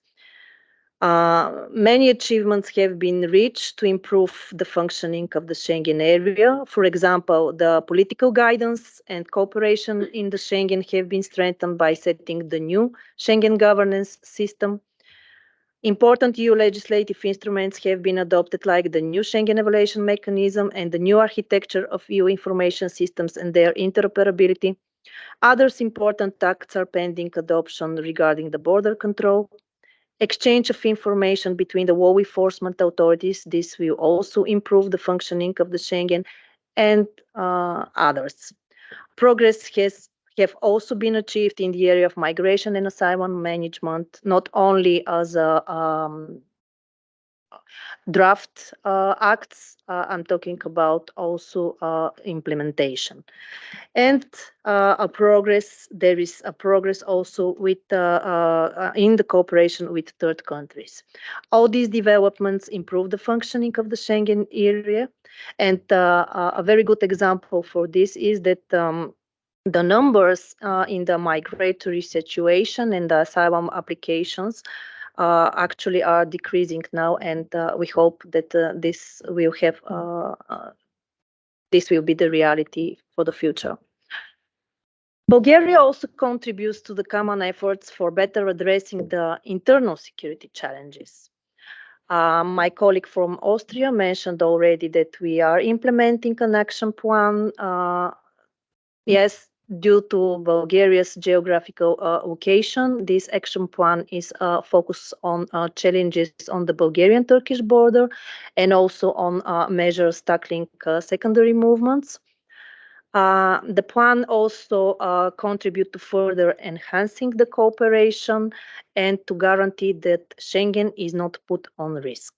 Many achievements have been reached to improve the functioning of the Schengen area. For example, the political guidance and cooperation in the Schengen have been strengthened by setting the new Schengen governance system. Important EU legislative instruments have been adopted, like the new Schengen evaluation mechanism and the new architecture of EU information systems and their interoperability. Others important acts are pending adoption regarding the border control, exchange of information between the law enforcement authorities. This will also improve the functioning of the Schengen, and others. Progress have also been achieved in the area of migration and asylum management, not only as a draft acts. I'm talking about also implementation. And there is a progress also with in the cooperation with third countries. All these developments improve the functioning of the Schengen area. And a very good example for this is that the numbers in the migratory situation and the asylum applications actually are decreasing now, and we hope that this will be the reality for the future. Bulgaria also contributes to the common efforts for better addressing the internal security challenges. My colleague from Austria mentioned already that we are implementing an action plan. Yes, due to Bulgaria's geographical location, this action plan is focused on challenges on the Bulgarian-Turkish border and also on measures tackling secondary movements. The plan also contributes to further enhancing the cooperation and to guarantee that Schengen is not put on risk.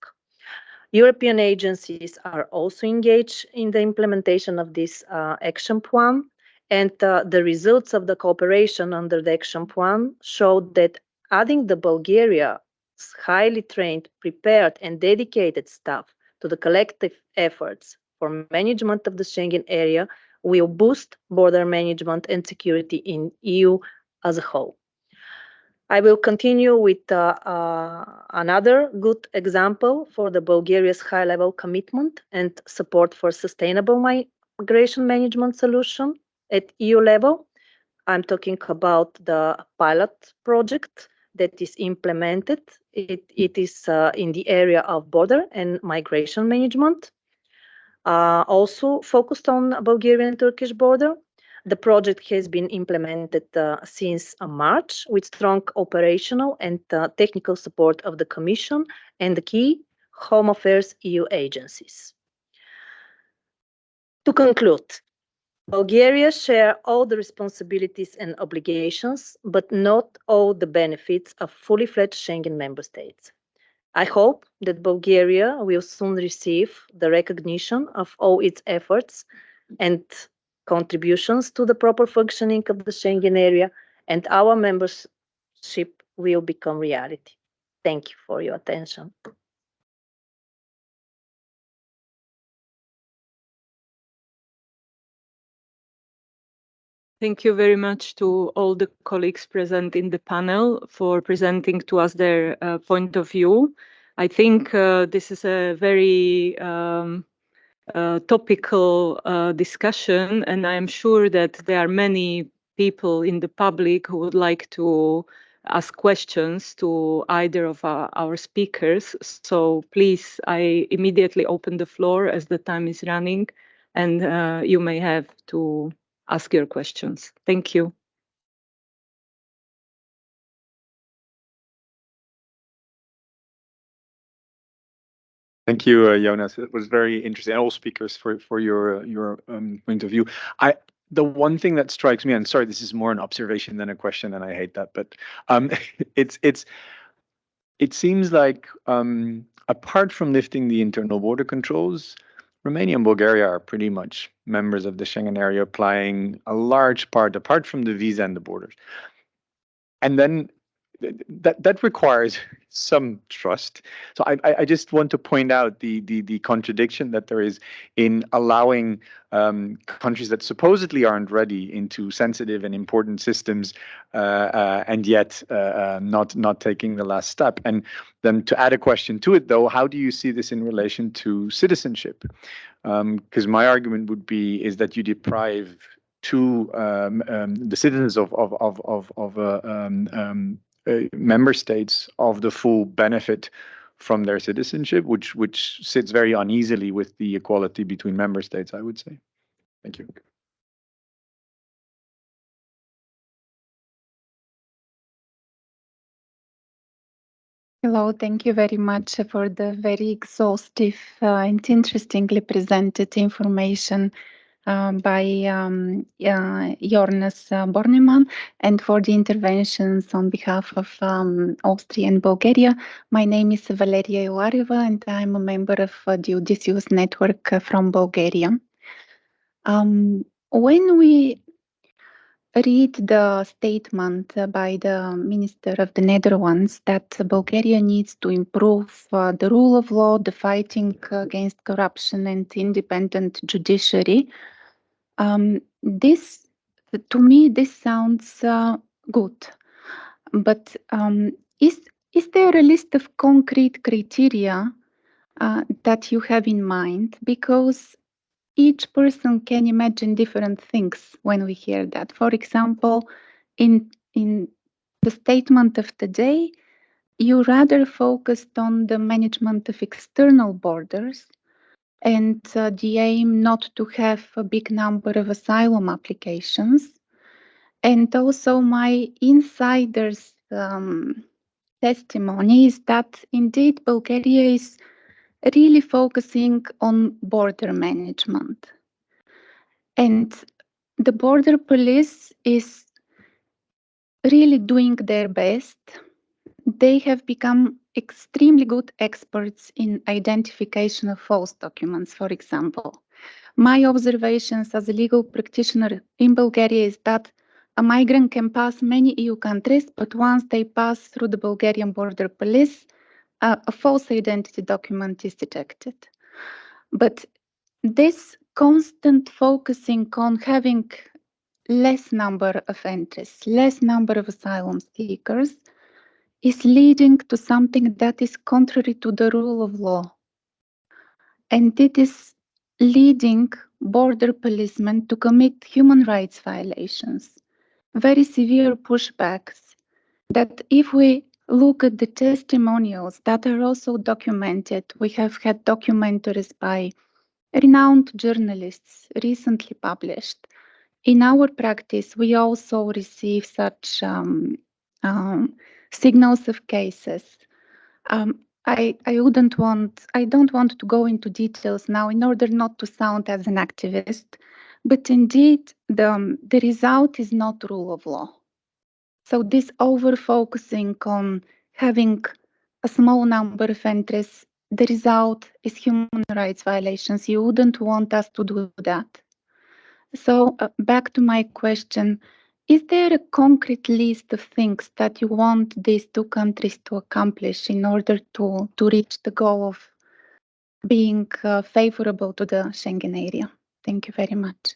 European agencies are also engaged in the implementation of this action plan, and the results of the cooperation under the action plan showed that adding the Bulgaria's highly trained, prepared, and dedicated staff to the collective efforts for management of the Schengen area will boost border management and security in EU as a whole. I will continue with another good example for the Bulgaria's high-level commitment and support for sustainable migration management solution at EU level. I'm talking about the pilot project that is implemented. It is in the area of border and migration management, also focused on Bulgarian-Turkish border. The project has been implemented since March with strong operational and technical support of the Commission and the key Home Affairs EU agencies. To conclude, Bulgaria shares all the responsibilities and obligations, but not all the benefits of fully fledged Schengen member states. I hope that Bulgaria will soon receive the recognition of all its efforts and contributions to the proper functioning of the Schengen area, and our membership will become reality. Thank you for your attention. Thank you very much to all the colleagues present in the panel for presenting to us their point of view. I think this is a very topical discussion, and I am sure that there are many people in the public who would like to ask questions to either of our speakers. So please, I immediately open the floor as the time is running, and you may have to ask your questions. Thank you. Thank you, Jonas. It was very interesting. All speakers for your point of view. The one thing that strikes me, and sorry, this is more an observation than a question, and I hate that, but it seems like apart from lifting the internal border controls, Romania and Bulgaria are pretty much members of the Schengen area, applying a large part, apart from the visa and the borders. And then that requires some trust. So I just want to point out the contradiction that there is in allowing countries that supposedly aren't ready into sensitive and important systems, and yet not taking the last step. And then to add a question to it, though, how do you see this in relation to citizenship? Because my argument would be is that you deprive the citizens of member states of the full benefit from their citizenship, which sits very uneasily with the equality between member states, I would say. Thank you. Hello, thank you very much for the very exhaustive and interestingly presented information by Jonas Bornemann, and for the interventions on behalf of Austria and Bulgaria. My name is Valeria Ilareva, and I'm a member of the Odysseus Network from Bulgaria. When we read the statement by the Minister of the Netherlands that Bulgaria needs to improve the rule of law, the fighting against corruption and independent judiciary, this, to me, this sounds good. But is there a list of concrete criteria that you have in mind? Because each person can imagine different things when we hear that. For example, in the statement of today, you rather focused on the management of external borders and the aim not to have a big number of asylum applications. And also my insider's testimony is that indeed Bulgaria is really focusing on border management. And the border police is really doing their best. They have become extremely good experts in identification of false documents, for example. My observations as a legal practitioner in Bulgaria is that a migrant can pass many EU countries, but once they pass through the Bulgarian border police, a false identity document is detected. But this constant focusing on having less number of entries, less number of asylum seekers, is leading to something that is contrary to the rule of law. And it is leading border policemen to commit human rights violations, very severe pushbacks, that if we look at the testimonials that are also documented, we have had documentaries by renowned journalists recently published. In our practice, we also receive such signals of cases. I don't want to go into details now in order not to sound as an activist, but indeed the result is not rule of law. So this over-focusing on having a small number of entries, the result is human rights violations. You wouldn't want us to do that. So back to my question, is there a concrete list of things that you want these two countries to accomplish in order to reach the goal of being favorable to the Schengen area? Thank you very much.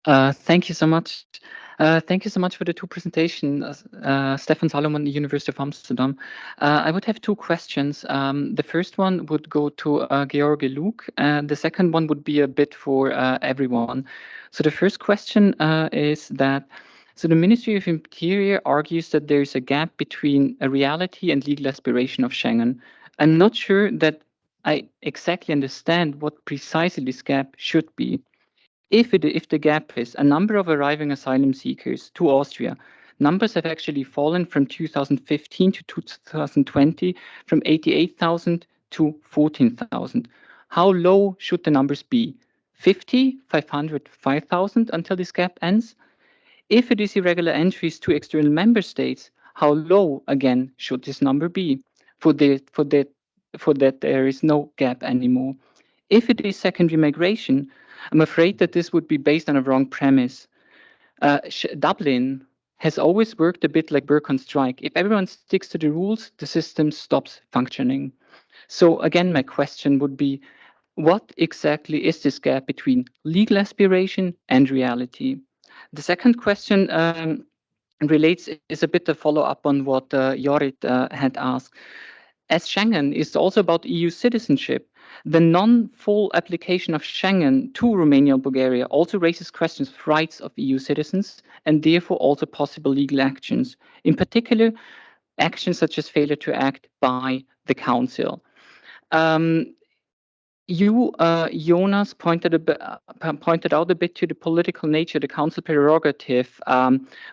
Thank you so much. Thank you so much for the two presentations, Stefan Salomon, University of Amsterdam. I would have two questions. The first one would go to Georgi Luke, and the second one would be a bit for everyone. So the first question is that, so the Ministry of Interior argues that there is a gap between a reality and legal aspiration of Schengen. I'm not sure that I exactly understand what precisely this gap should be. If the gap is a number of arriving asylum seekers to Austria, numbers have actually fallen from 2015 to 2020 from 88,000 to 14,000. How low should the numbers be? 50, 500, 5,000 until this gap ends? If it is irregular entries to external member states, how low again should this number be for that there is no gap anymore? If it is secondary migration, I'm afraid that this would be based on a wrong premise. Dublin has always worked a bit like work on strike. If everyone sticks to the rules, the system stops functioning. So again, my question would be, what exactly is this gap between legal aspiration and reality? The second question is a bit a follow-up on what Jorit had asked. As Schengen is also about EU citizenship, the non-full application of Schengen to Romania and Bulgaria also raises questions of rights of EU citizens and therefore also possible legal actions, in particular actions such as failure to act by the Council. Jonas, pointed out a bit to the political nature, the Council prerogative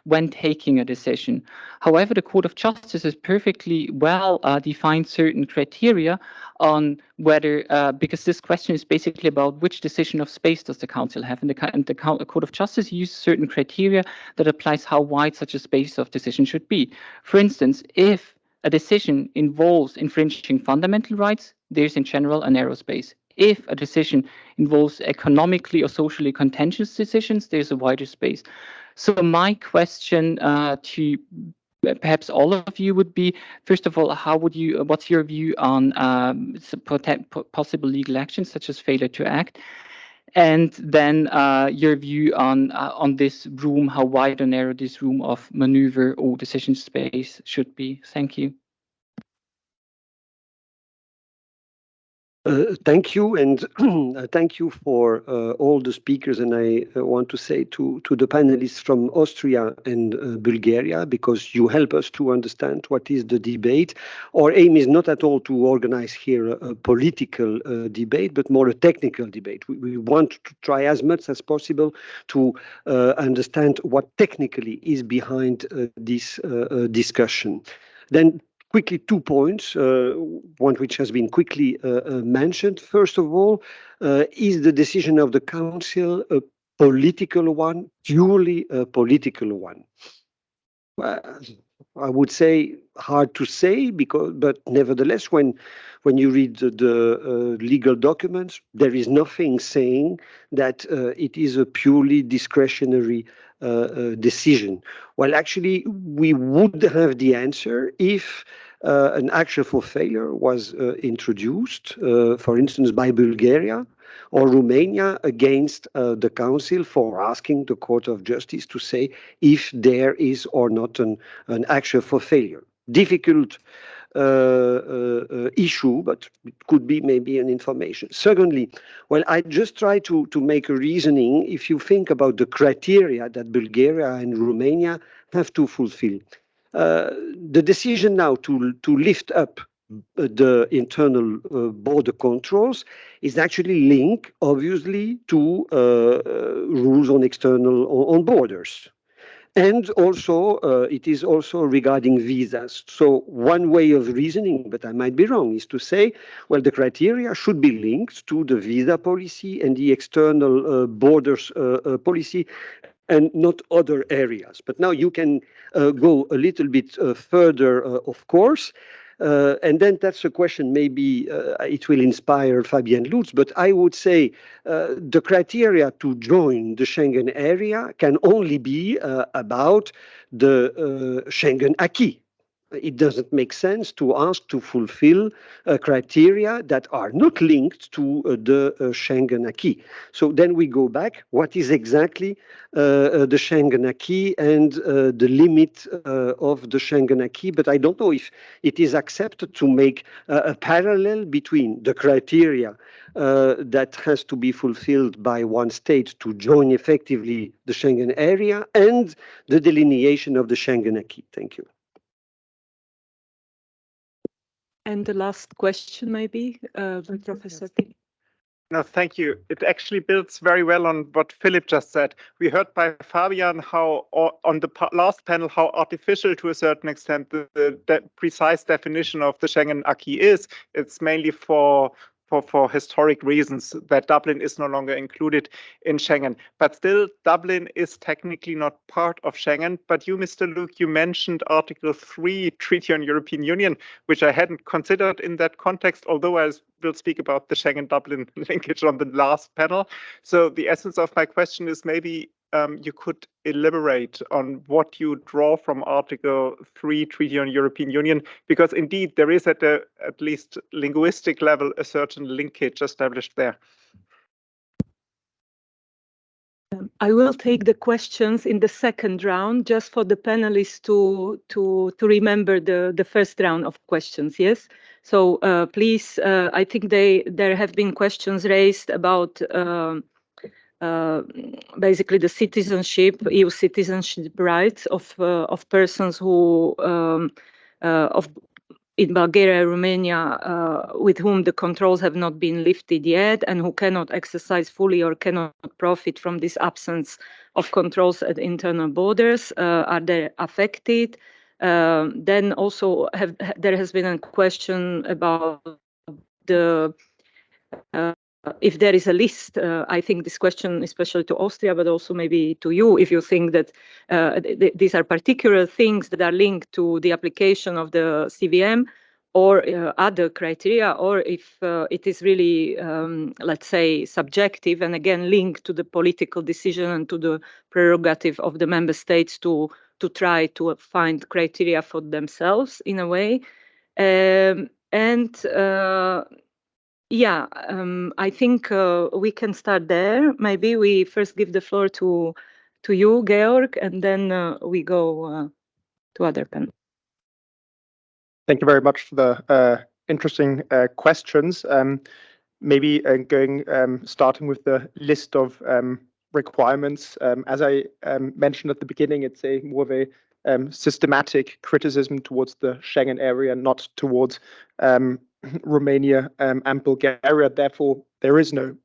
when taking a decision. However, the Court of Justice has perfectly well defined certain criteria on whether, because this question is basically about which decision of space does the Council have, and the Court of Justice uses certain criteria that applies how wide such a space of decision should be. For instance, if a decision involves infringing fundamental rights, there's in general a narrow space. If a decision involves economically or socially contentious decisions, there's a wider space. So my question to perhaps all of you would be, first of all, what's your view on possible legal actions such as failure to act? And then your view on this room, how wide or narrow this room of maneuver or decision space should be. Thank you. Thank you, and thank you for all the speakers. And I want to say to the panelists from Austria and Bulgaria, because you help us to understand what is the debate. Our aim is not at all to organize here a political debate, but more a technical debate. We want to try as much as possible to understand what technically is behind this discussion. Then quickly, 2 points, one which has been quickly mentioned. First of all, is the decision of the Council a political one, purely a political one? I would say hard to say, but nevertheless, when you read the legal documents, there is nothing saying that it is a purely discretionary decision. Well, actually, we would have the answer if an action for failure was introduced, for instance, by Bulgaria or Romania against the Council for asking the Court of Justice to say if there is or not an action for failure. Difficult issue, but it could be maybe an information. Secondly, well, I just try to make a reasoning. If you think about the criteria that Bulgaria and Romania have to fulfill, the decision now to lift up the internal border controls is actually linked, obviously, to rules on external on borders. And also, it is also regarding visas. So one way of reasoning, but I might be wrong, is to say, well, the criteria should be linked to the visa policy and the external borders policy and not other areas. But now you can go a little bit further, of course. And then that's a question, maybe it will inspire Fabienne Lutz, but I would say the criteria to join the Schengen area can only be about the Schengen acquis. It doesn't make sense to ask to fulfill criteria that are not linked to the Schengen acquis. So then we go back, what is exactly the Schengen acquis and the limit of the Schengen acquis? But I don't know if it is accepted to make a parallel between the criteria that has to be fulfilled by one state to join effectively the Schengen area and the delineation of the Schengen acquis. Thank you. And the last question, maybe, Professor. No, thank you. It actually builds very well on what Philip just said. We heard by Fabian how, on the last panel, how artificial to a certain extent the precise definition of the Schengen acquis is. It's mainly for historic reasons that Dublin is no longer included in Schengen. But still, Dublin is technically not part of Schengen. But you, Mr. Luke, you mentioned Article 3, Treaty on European Union, which I hadn't considered in that context, although I will speak about the Schengen-Dublin linkage on the last panel. So the essence of my question is maybe you could elaborate on what you draw from Article 3, Treaty on European Union, because indeed there is at least linguistic level a certain linkage established there. I will take the questions in the second round, just for the panelists to remember the first round of questions. Yes. So please, I think there have been questions raised about basically the citizenship, EU citizenship rights of persons who in Bulgaria, Romania, with whom the controls have not been lifted yet and who cannot exercise fully or cannot profit from this absence of controls at internal borders. Are they affected? Then also there has been a question about the if there is a list. I think this question, especially to Austria, but also maybe to you, if you think that these are particular things that are linked to the application of the CVM or other criteria, or if it is really, let's say, subjective and again linked to the political decision and to the prerogative of the member states to try to find criteria for themselves in a way. Yeah, I think we can start there. Maybe we first give the floor to you, Georg, and then we go to other panel. Thank you very much for the interesting questions. Maybe starting with the list of requirements. As I mentioned at the beginning, it's more of a systematic criticism towards the Schengen area, not towards Romania and Bulgaria. Therefore, there is no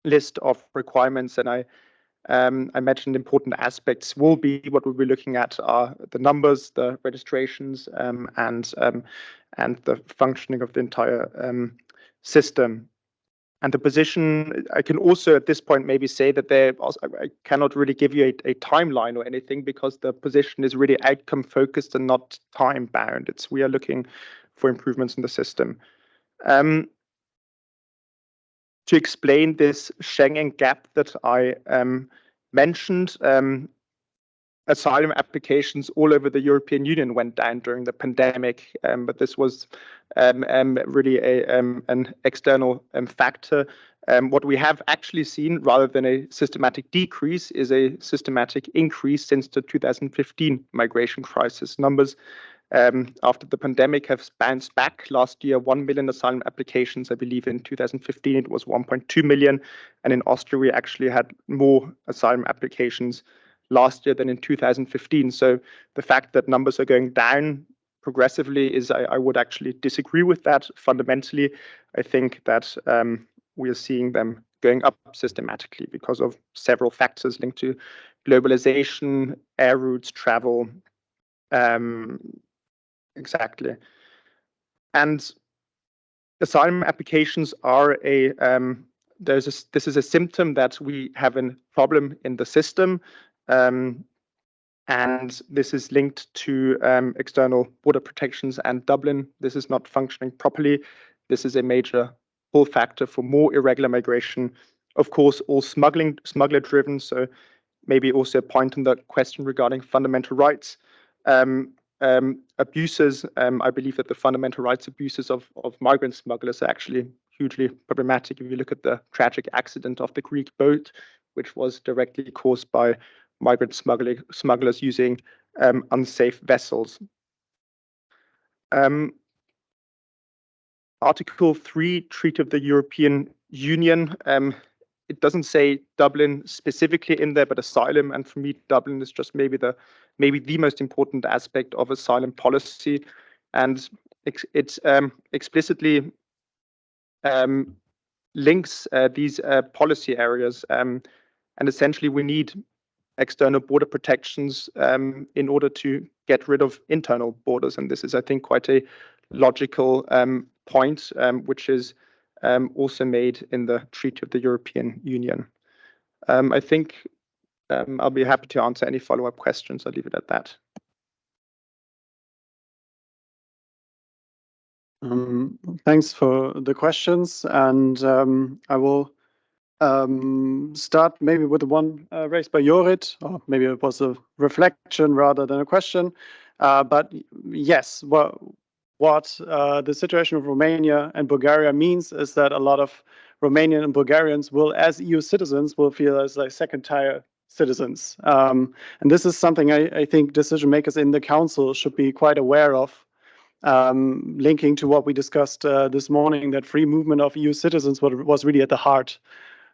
list of requirements, and I mentioned important aspects will be what we'll be looking at are the numbers, the registrations, and the functioning of the entire system. And the position, I can also at this point maybe say that I cannot really give you a timeline or anything because the position is really outcome focused and not time bound. We are looking for improvements in the system. To explain this Schengen gap that I mentioned, asylum applications all over the European Union went down during the pandemic, but this was really an external factor. What we have actually seen, rather than a systematic decrease, is a systematic increase since the 2015 migration crisis. Numbers after the pandemic have bounced back. Last year, 1 million asylum applications. I believe in 2015 it was 1.2 million. And in Austria, we actually had more asylum applications last year than in 2015. So the fact that numbers are going down progressively is, I would actually disagree with that fundamentally. I think that we are seeing them going up systematically because of several factors linked to globalization, air routes, travel, exactly. And asylum applications are this is a symptom that we have a problem in the system, and this is linked to external border protections and Dublin. This is not functioning properly. This is a major pull factor for more irregular migration. Of course, all smuggler driven. So maybe also a point on the question regarding fundamental rights. Abuses, I believe that the fundamental rights abuses of migrant smugglers are actually hugely problematic. If you look at the tragic accident of the Greek boat, which was directly caused by migrant smugglers using unsafe vessels. Article 3, Treaty of the European Union, it doesn't say Dublin specifically in there, but asylum. And for me, Dublin is just maybe the most important aspect of asylum policy, and it explicitly links these policy areas. And essentially, we need external border protections in order to get rid of internal borders. And this is, I think, quite a logical point, which is also made in the Treaty of the European Union. I think I'll be happy to answer any follow-up questions. I'll leave it at that. Thanks for the questions, and I will start maybe with the one raised by Jorit, or maybe it was a reflection rather than a question. But yes, what the situation of Romania and Bulgaria means is that a lot of Romanian and Bulgarians will, as EU citizens, will feel as like second-tier citizens. And this is something I think decision makers in the council should be quite aware of, linking to what we discussed this morning, that free movement of EU citizens was really at the heart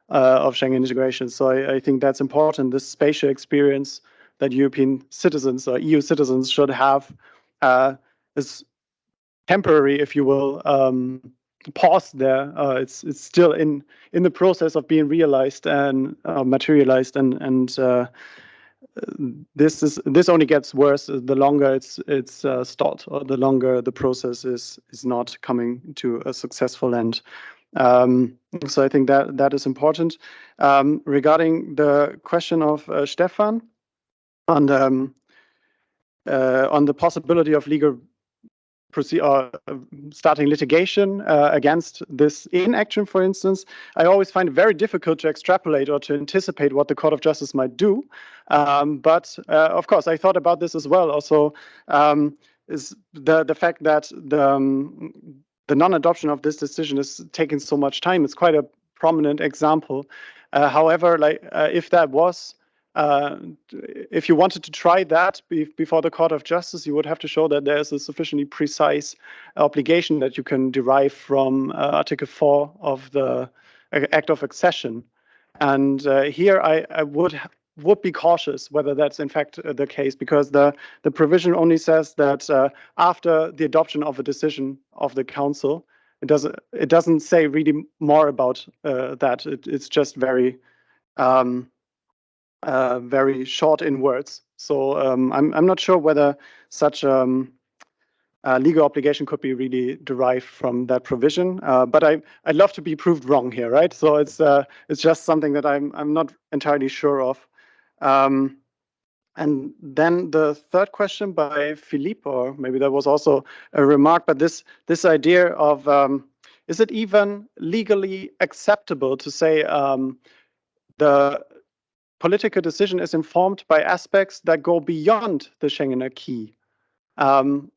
of Schengen integration. So I think that's important. This spatial experience that European citizens or EU citizens should have is temporary, if you will, pause there. It's still in the process of being realized and materialized, and this only gets worse the longer it's stalled, or the longer the process is not coming to a successful end. So I think that is important. Regarding the question of Stefan on the possibility of legal starting litigation against this inaction, for instance, I always find it very difficult to extrapolate or to anticipate what the Court of Justice might do. But of course, I thought about this as well. Also, is the fact that the non-adoption of this decision is taking so much time. It's quite a prominent example. However, if that was if you wanted to try that before the Court of Justice, you would have to show that there is a sufficiently precise obligation that you can derive from Article 4 of the Act of Accession. And here I would be cautious whether that's in fact the case, because the provision only says that after the adoption of a decision of the Council, it doesn't say really more about that. It's just very very short in words. So I'm not sure whether such legal obligation could be really derived from that provision. But I'd love to be proved wrong here, right? So it's just something that I'm not entirely sure of. And then the third question by Philippe, or maybe that was also a remark, but this idea of is it even legally acceptable to say the political decision is informed by aspects that go beyond the Schengen acquis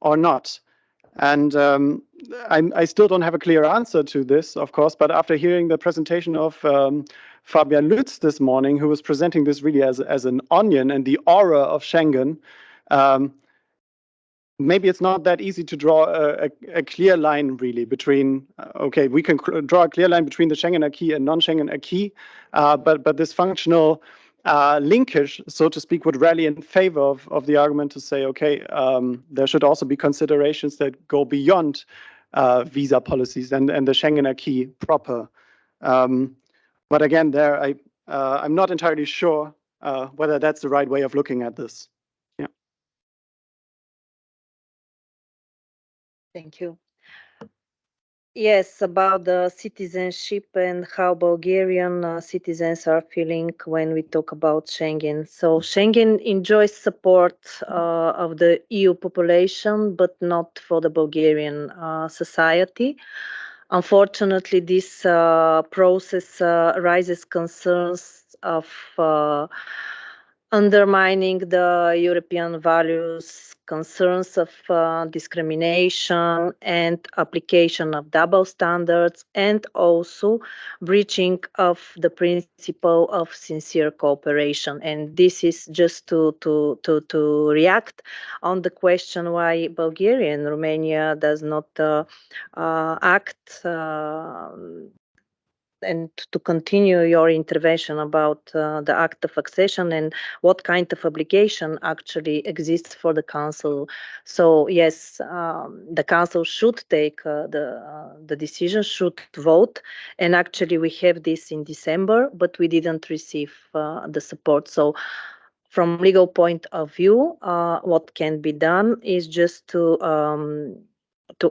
or not. And I still don't have a clear answer to this, of course, but after hearing the presentation of Fabian Lütz this morning, who was presenting this really as an onion and the aura of Schengen, maybe it's not that easy to draw a clear line really between, okay, we can draw a clear line between the Schengen acquis and non-Schengen acquis, but this functional linkage, so to speak, would rally in favor of the argument to say, okay, there should also be considerations that go beyond visa policies and the Schengen acquis proper. But again, there I'm not entirely sure whether that's the right way of looking at this. Yeah. Thank you. Yes, about the citizenship and how Bulgarian citizens are feeling when we talk about Schengen. So Schengen enjoys support of the EU population, but not for the Bulgarian society. Unfortunately, this process raises concerns of undermining the European values, concerns of discrimination and application of double standards, and also breaching of the principle of sincere cooperation. And this is just to react on the question why Bulgaria and Romania does not act and to continue your intervention about the act of accession and what kind of obligation actually exists for the Council. So yes, the Council should take the decision, should vote, and actually we have this in December, but we didn't receive the support. So from legal point of view, what can be done is just to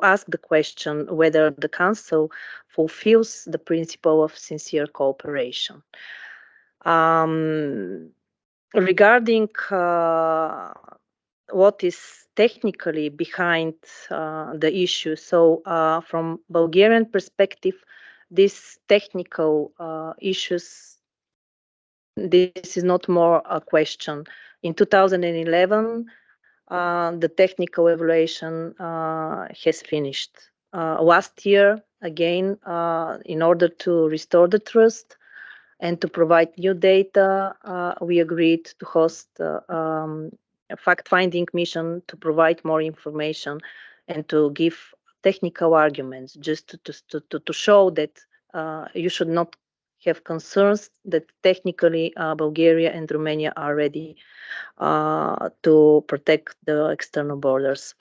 ask the question whether the Council fulfills the principle of sincere cooperation. Regarding what is technically behind the issue, so from Bulgarian perspective, these technical issues, this is not more a question. In 2011, the technical evaluation has finished. Last year, again, in order to restore the trust and to provide new data, we agreed to host a fact-finding mission to provide more information and to give technical arguments, just to show that you should not have concerns, that technically Bulgaria and Romania are ready to protect the external borders.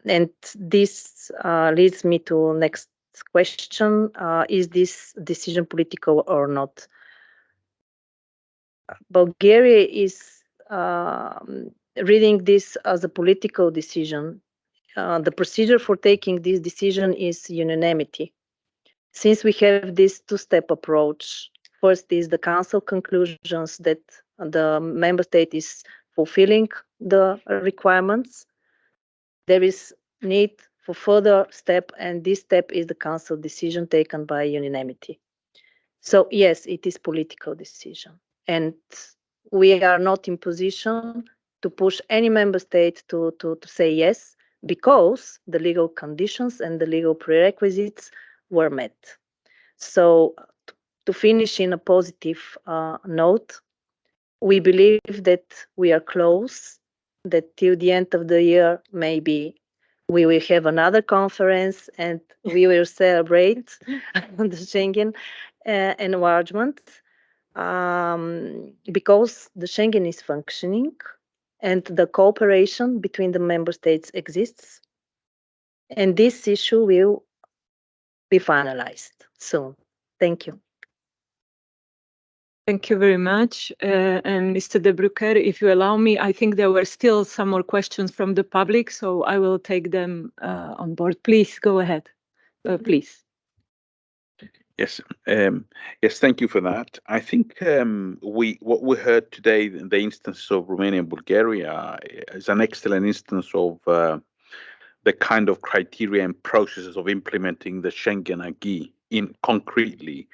And this leads me to next question. Is this decision political or not? Bulgaria is reading this as a political decision. The procedure for taking this decision is unanimity. Since we have this two-step approach, first is the Council conclusions that the member state is fulfilling the requirements. There is need for further step, and this step is the Council decision taken by unanimity. So yes, it is political decision, and we are not in position to push any member state to say yes, because the legal conditions and the legal prerequisites were met. So to finish in a positive note, we believe that we are close, that till the end of the year, maybe we will have another conference and we will celebrate the Schengen enlargement, because the Schengen is functioning and the cooperation between the member states exists. And this issue will be finalized soon. Thank you. Thank you very much. And Mr. De Brucker, if you allow me, I think there were still some more questions from the public, so I will take them on board. Please go ahead, please. Yes, yes, thank you for that. I think what we heard today, the instance of Romania and Bulgaria, is an excellent instance of the kind of criteria and processes of implementing the Schengen acquis in concretely.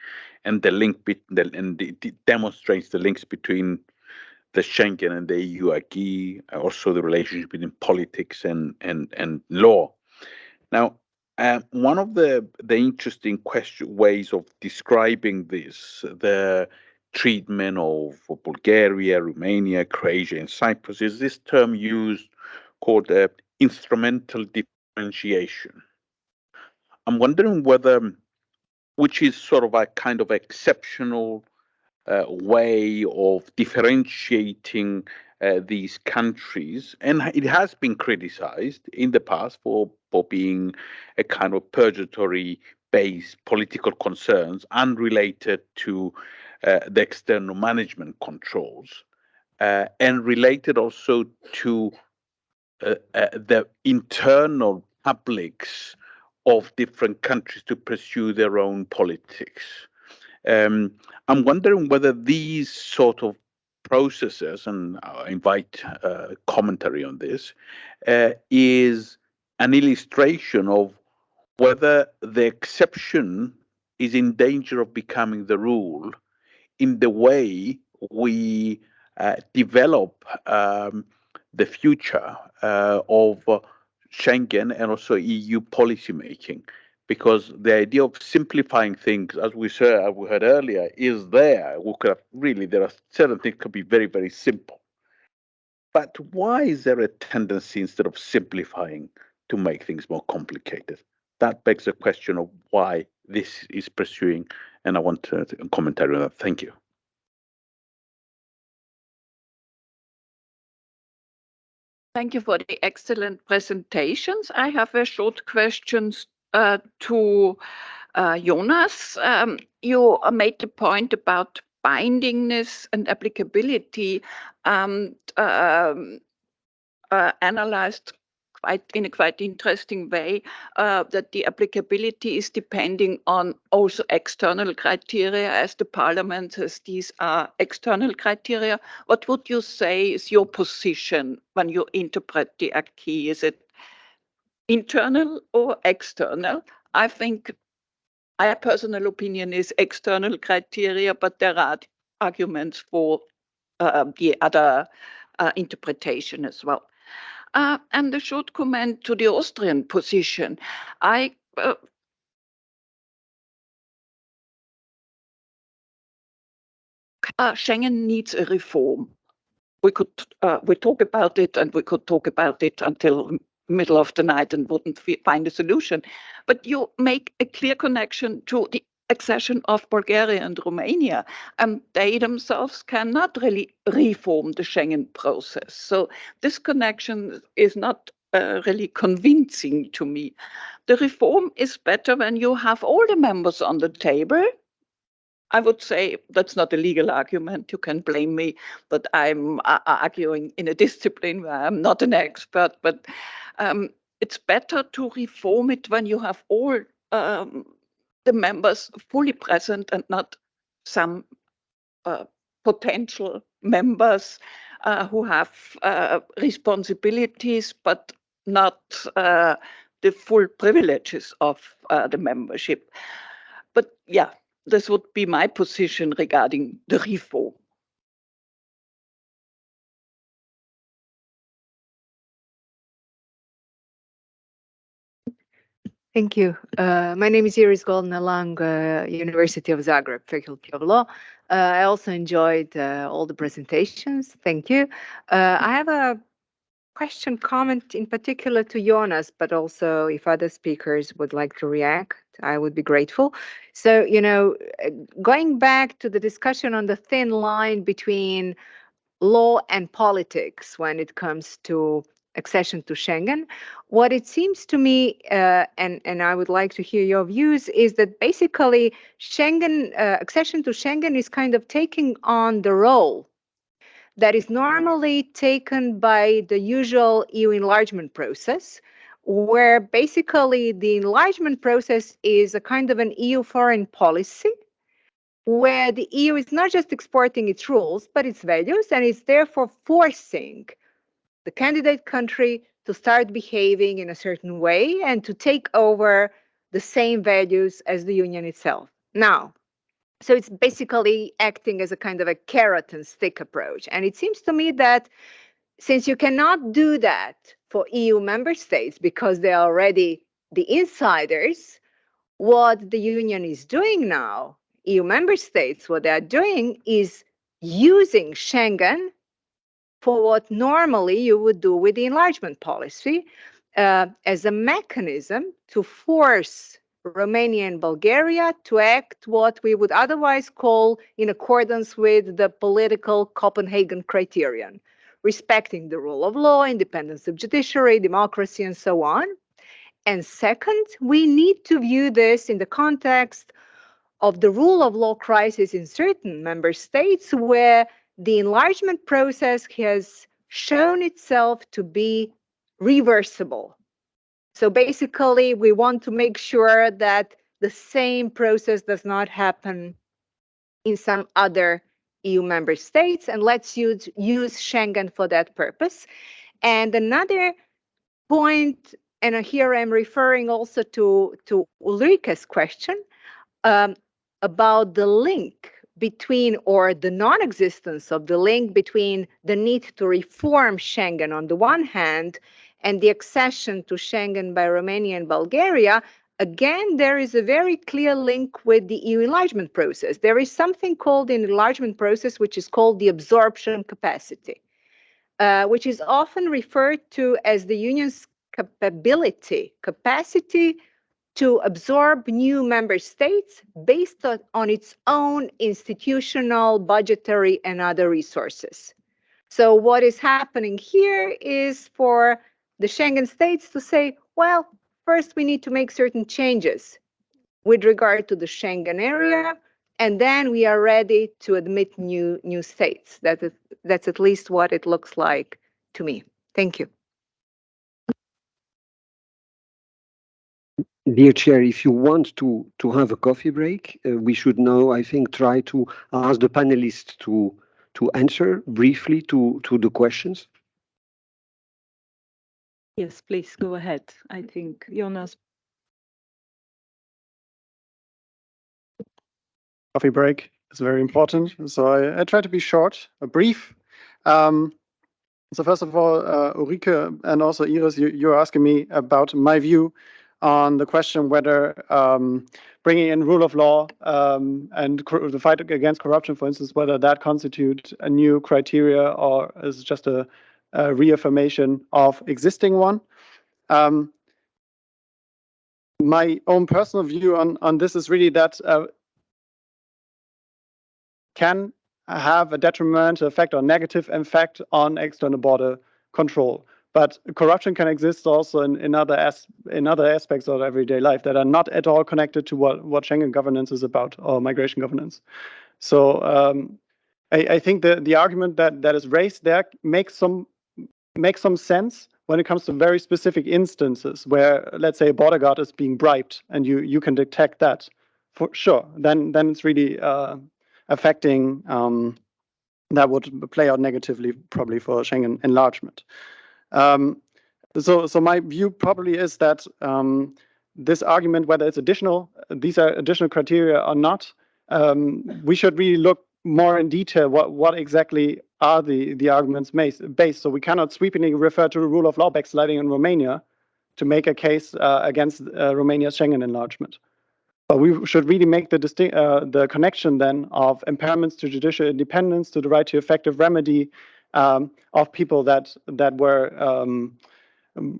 and the link and it demonstrates the links between the Schengen and the EU acquis, also the relationship between politics and law. Now, one of the interesting ways of describing this, the treatment of Bulgaria, Romania, Croatia, and Cyprus, is this term used called instrumental differentiation. I'm wondering which is sort of a kind of exceptional way of differentiating these countries, and it has been criticized in the past for being a kind of purgatory-based political concerns unrelated to the external management controls, and related also to the internal publics of different countries to pursue their own politics. I'm wondering whether these sort of processes, and I invite commentary on this, is an illustration of whether the exception is in danger of becoming the rule in the way we develop the future of Schengen and also EU policymaking. Because the idea of simplifying things, as we heard earlier, is there. There are certain things could be very, very simple. But why is there a tendency, instead of simplifying, to make things more complicated? That begs the question of why this is pursuing, and I want a commentary on that. Thank you. Thank you for the excellent presentations. I have a short question to Jonas. You made the point about bindingness and applicability, and analyzed in a quite interesting way that the applicability is depending on also external criteria, as the Parliament says these are external criteria. What would you say is your position when you interpret the acquis? Is it internal or external? I think my personal opinion is external criteria, but there are arguments for the other interpretation as well. And a short comment to the Austrian position. Schengen needs a reform. We talk about it, and we could talk about it until middle of the night and wouldn't find a solution. But you make a clear connection to the accession of Bulgaria and Romania, and they themselves cannot really reform the Schengen process. So this connection is not really convincing to me. The reform is better when you have all the members on the table. I would say that's not a legal argument. You can blame me, but I'm arguing in a discipline where I'm not an expert. But it's better to reform it when you have all the members fully present and not some potential members who have responsibilities but not the full privileges of the membership. But yeah, this would be my position regarding the reform. Thank you. My name is Iris Golden-Along, University of Zagreb, Faculty of Law. I also enjoyed all the presentations. Thank you. I have a question, comment in particular to Jonas, but also if other speakers would like to react, I would be grateful. So, going back to the discussion on the thin line between law and politics when it comes to accession to Schengen, what it seems to me, and I would like to hear your views, is that basically accession to Schengen is kind of taking on the role that is normally taken by the usual EU enlargement process, where basically the enlargement process is a kind of an EU foreign policy, where the EU is not just exporting its rules, but its values, and is therefore forcing the candidate country to start behaving in a certain way and to take over the same values as the Union itself. Now, So it's basically acting as a kind of a carrot and stick approach. And it seems to me that since you cannot do that for EU member states because they are already the insiders, what the Union is doing now, EU member states, what they are doing is using Schengen for what normally you would do with the enlargement policy as a mechanism to force Romania and Bulgaria to act what we would otherwise call in accordance with the political Copenhagen criterion, respecting the rule of law, independence of judiciary, democracy, and so on. And second, we need to view this in the context of the rule of law crisis in certain member states where the enlargement process has shown itself to be reversible. So basically, we want to make sure that the same process does not happen in some other EU member states, and let's use Schengen for that purpose. And another point, and here I'm referring also to Ulrike's question, about the link between, or the non-existence of the link between the need to reform Schengen on the one hand and the accession to Schengen by Romania and Bulgaria. Again, there is a very clear link with the EU enlargement process. There is something called in the enlargement process, which is called the absorption capacity, which is often referred to as the Union's capacity to absorb new member states based on its own institutional, budgetary, and other resources. So what is happening here is for the Schengen states to say, well, first we need to make certain changes with regard to the Schengen area, and then we are ready to admit new states. That's at least what it looks like to me. Thank you. Dear Chair, if you want to have a coffee break, we should now, I think, try to ask the panelists to answer briefly to the questions. Yes, please go ahead. I think Jonas. Coffee break is very important. So I try to be short, brief. So first of all, Ulrike and also Iris, you're asking me about my view on the question whether bringing in rule of law and the fight against corruption, for instance, whether that constitutes a new criteria or is just a reaffirmation of existing one. My own personal view on this is really that can have a detrimental effect or negative effect on external border control. But corruption can exist also in other aspects of everyday life that are not at all connected to what Schengen governance is about or migration governance. So I think the argument that is raised there makes some sense when it comes to very specific instances where, let's say, a border guard is being bribed and you can detect that, for sure. Then it's really affecting that would play out negatively probably for Schengen enlargement. So my view probably is that this argument, whether it's these are additional criteria or not, we should really look more in detail what exactly are the arguments based. So we cannot sweepingly refer to the rule of law backsliding in Romania to make a case against Romania's Schengen enlargement. But we should really make the connection then of impairments to judicial independence, to the right to effective remedy of people that were,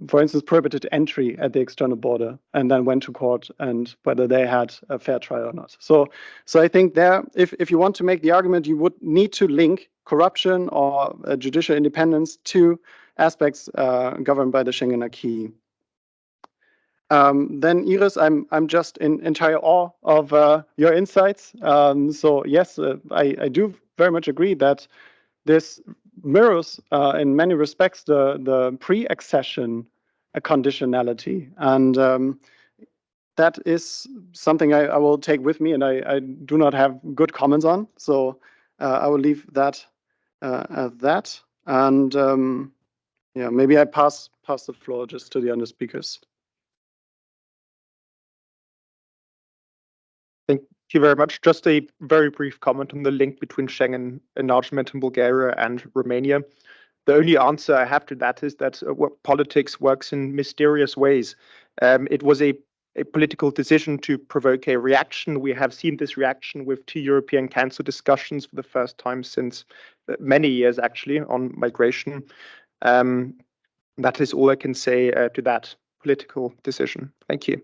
for instance, prohibited entry at the external border and then went to court, and whether they had a fair trial or not. So I think there, if you want to make the argument, you would need to link corruption or judicial independence to aspects governed by the Schengen acquis. Then Iris, I'm just in entire awe of your insights. So yes, I do very much agree that this mirrors in many respects the pre-accession conditionality, and that is something I will take with me, and I do not have good comments on. So I will leave that at that, and yeah, maybe I pass the floor just to the other speakers. Thank you very much. Just a very brief comment on the link between Schengen enlargement in Bulgaria and Romania. The only answer I have to that is that politics works in mysterious ways. It was a political decision to provoke a reaction. We have seen this reaction with 2 European Council discussions for the first time since many years, actually, on migration. That is all I can say to that political decision. Thank you.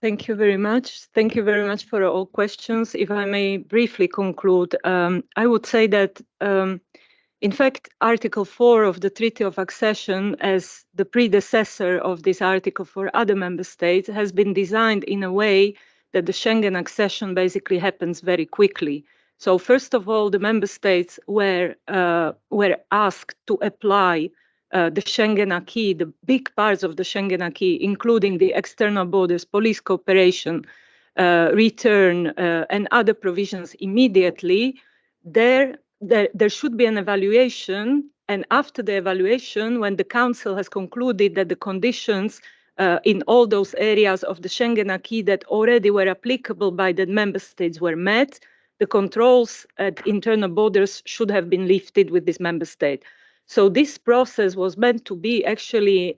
Thank you very much. Thank you very much for all questions. If I may briefly conclude, I would say that, in fact, Article 4 of the Treaty of Accession, as the predecessor of this article for other member states, has been designed in a way that the Schengen accession basically happens very quickly. So first of all, the member states were asked to apply the Schengen acquis, the big parts of the Schengen acquis, including the external borders, police cooperation, return, and other provisions immediately. There should be an evaluation, and after the evaluation, when the Council has concluded that the conditions in all those areas of the Schengen acquis that already were applicable by the member states were met, the controls at internal borders should have been lifted with this member state. So this process was meant to be actually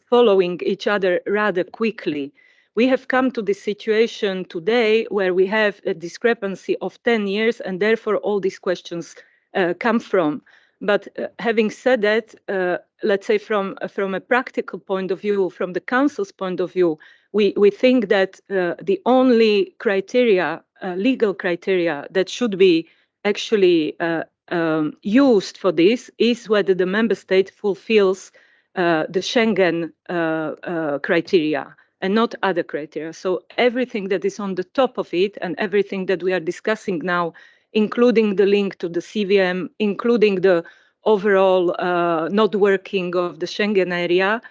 following each other rather quickly. We have come to this situation today where we have a discrepancy of 10 years, and therefore all these questions come from. But having said that, let's say from a practical point of view, from the Council's point of view, we think that the only criteria, legal criteria that should be actually used for this is whether the member state fulfills the Schengen criteria and not other criteria. So everything that is on the top of it and everything that we are discussing now, including the link to the CVM, including the overall not working of the Schengen area,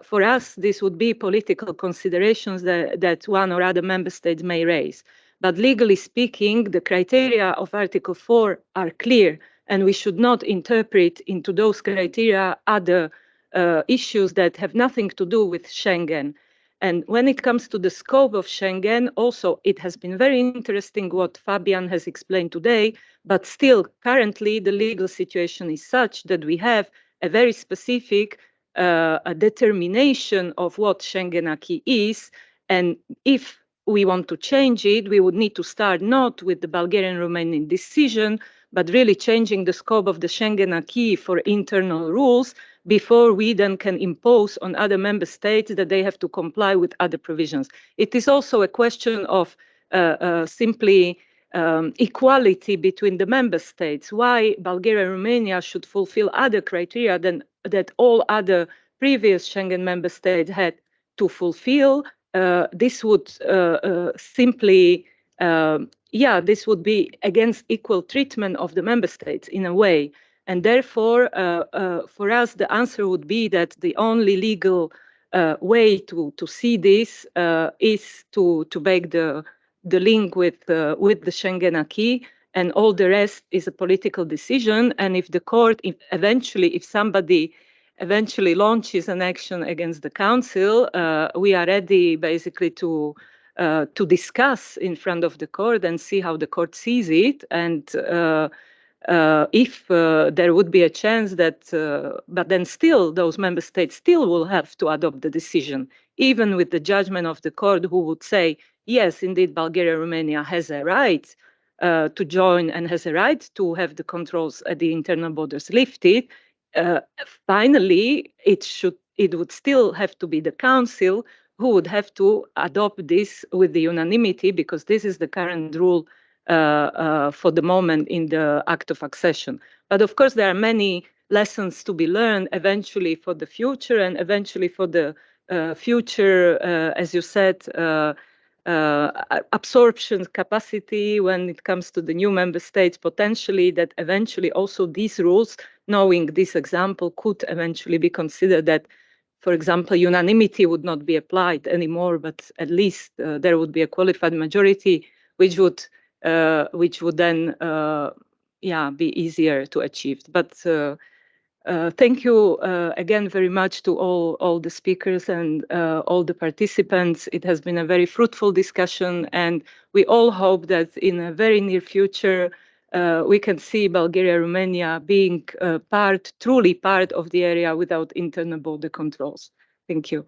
for us, this would be political considerations that one or other member states may raise. But legally speaking, the criteria of Article 4 are clear, and we should not interpret into those criteria other issues that have nothing to do with Schengen. And when it comes to the scope of Schengen, also, it has been very interesting what Fabian has explained today, but still, currently, the legal situation is such that we have a very specific a determination of what Schengen acquis is, and if we want to change it, we would need to start not with the Bulgarian-Romanian decision, but really changing the scope of the Schengen acquis for internal rules before we then can impose on other member states that they have to comply with other provisions. It is also a question of simply equality between the member states. Why Bulgaria and Romania should fulfill other criteria than that all other previous Schengen member states had to fulfill. This would simply, this would be against equal treatment of the member states in a way. And therefore, for us, the answer would be that the only legal way to see this is to make the link with the Schengen acquis, and all the rest is a political decision. And if the court, if somebody eventually launches an action against the Council, we are ready basically to discuss in front of the court and see how the court sees it. And if there would be a chance that, but then still those member states still will have to adopt the decision, even with the judgment of the court who would say, yes, indeed, Bulgaria, Romania has a right to join and has a right to have the controls at the internal borders lifted. Finally, it would still have to be the Council who would have to adopt this with the unanimity, because this is the current rule for the moment in the Act of Accession. But of course, there are many lessons to be learned eventually for the future, and eventually for the future, as you said, absorption capacity when it comes to the new member states, potentially that eventually also these rules, knowing this example, could eventually be considered that, for example, unanimity would not be applied anymore, but at least there would be a qualified majority, which would then be easier to achieve. But Thank you again very much to all the speakers and all the participants. It has been a very fruitful discussion, and we all hope that in a very near future we can see Bulgaria and Romania being truly part of the area without internal border controls. Thank you.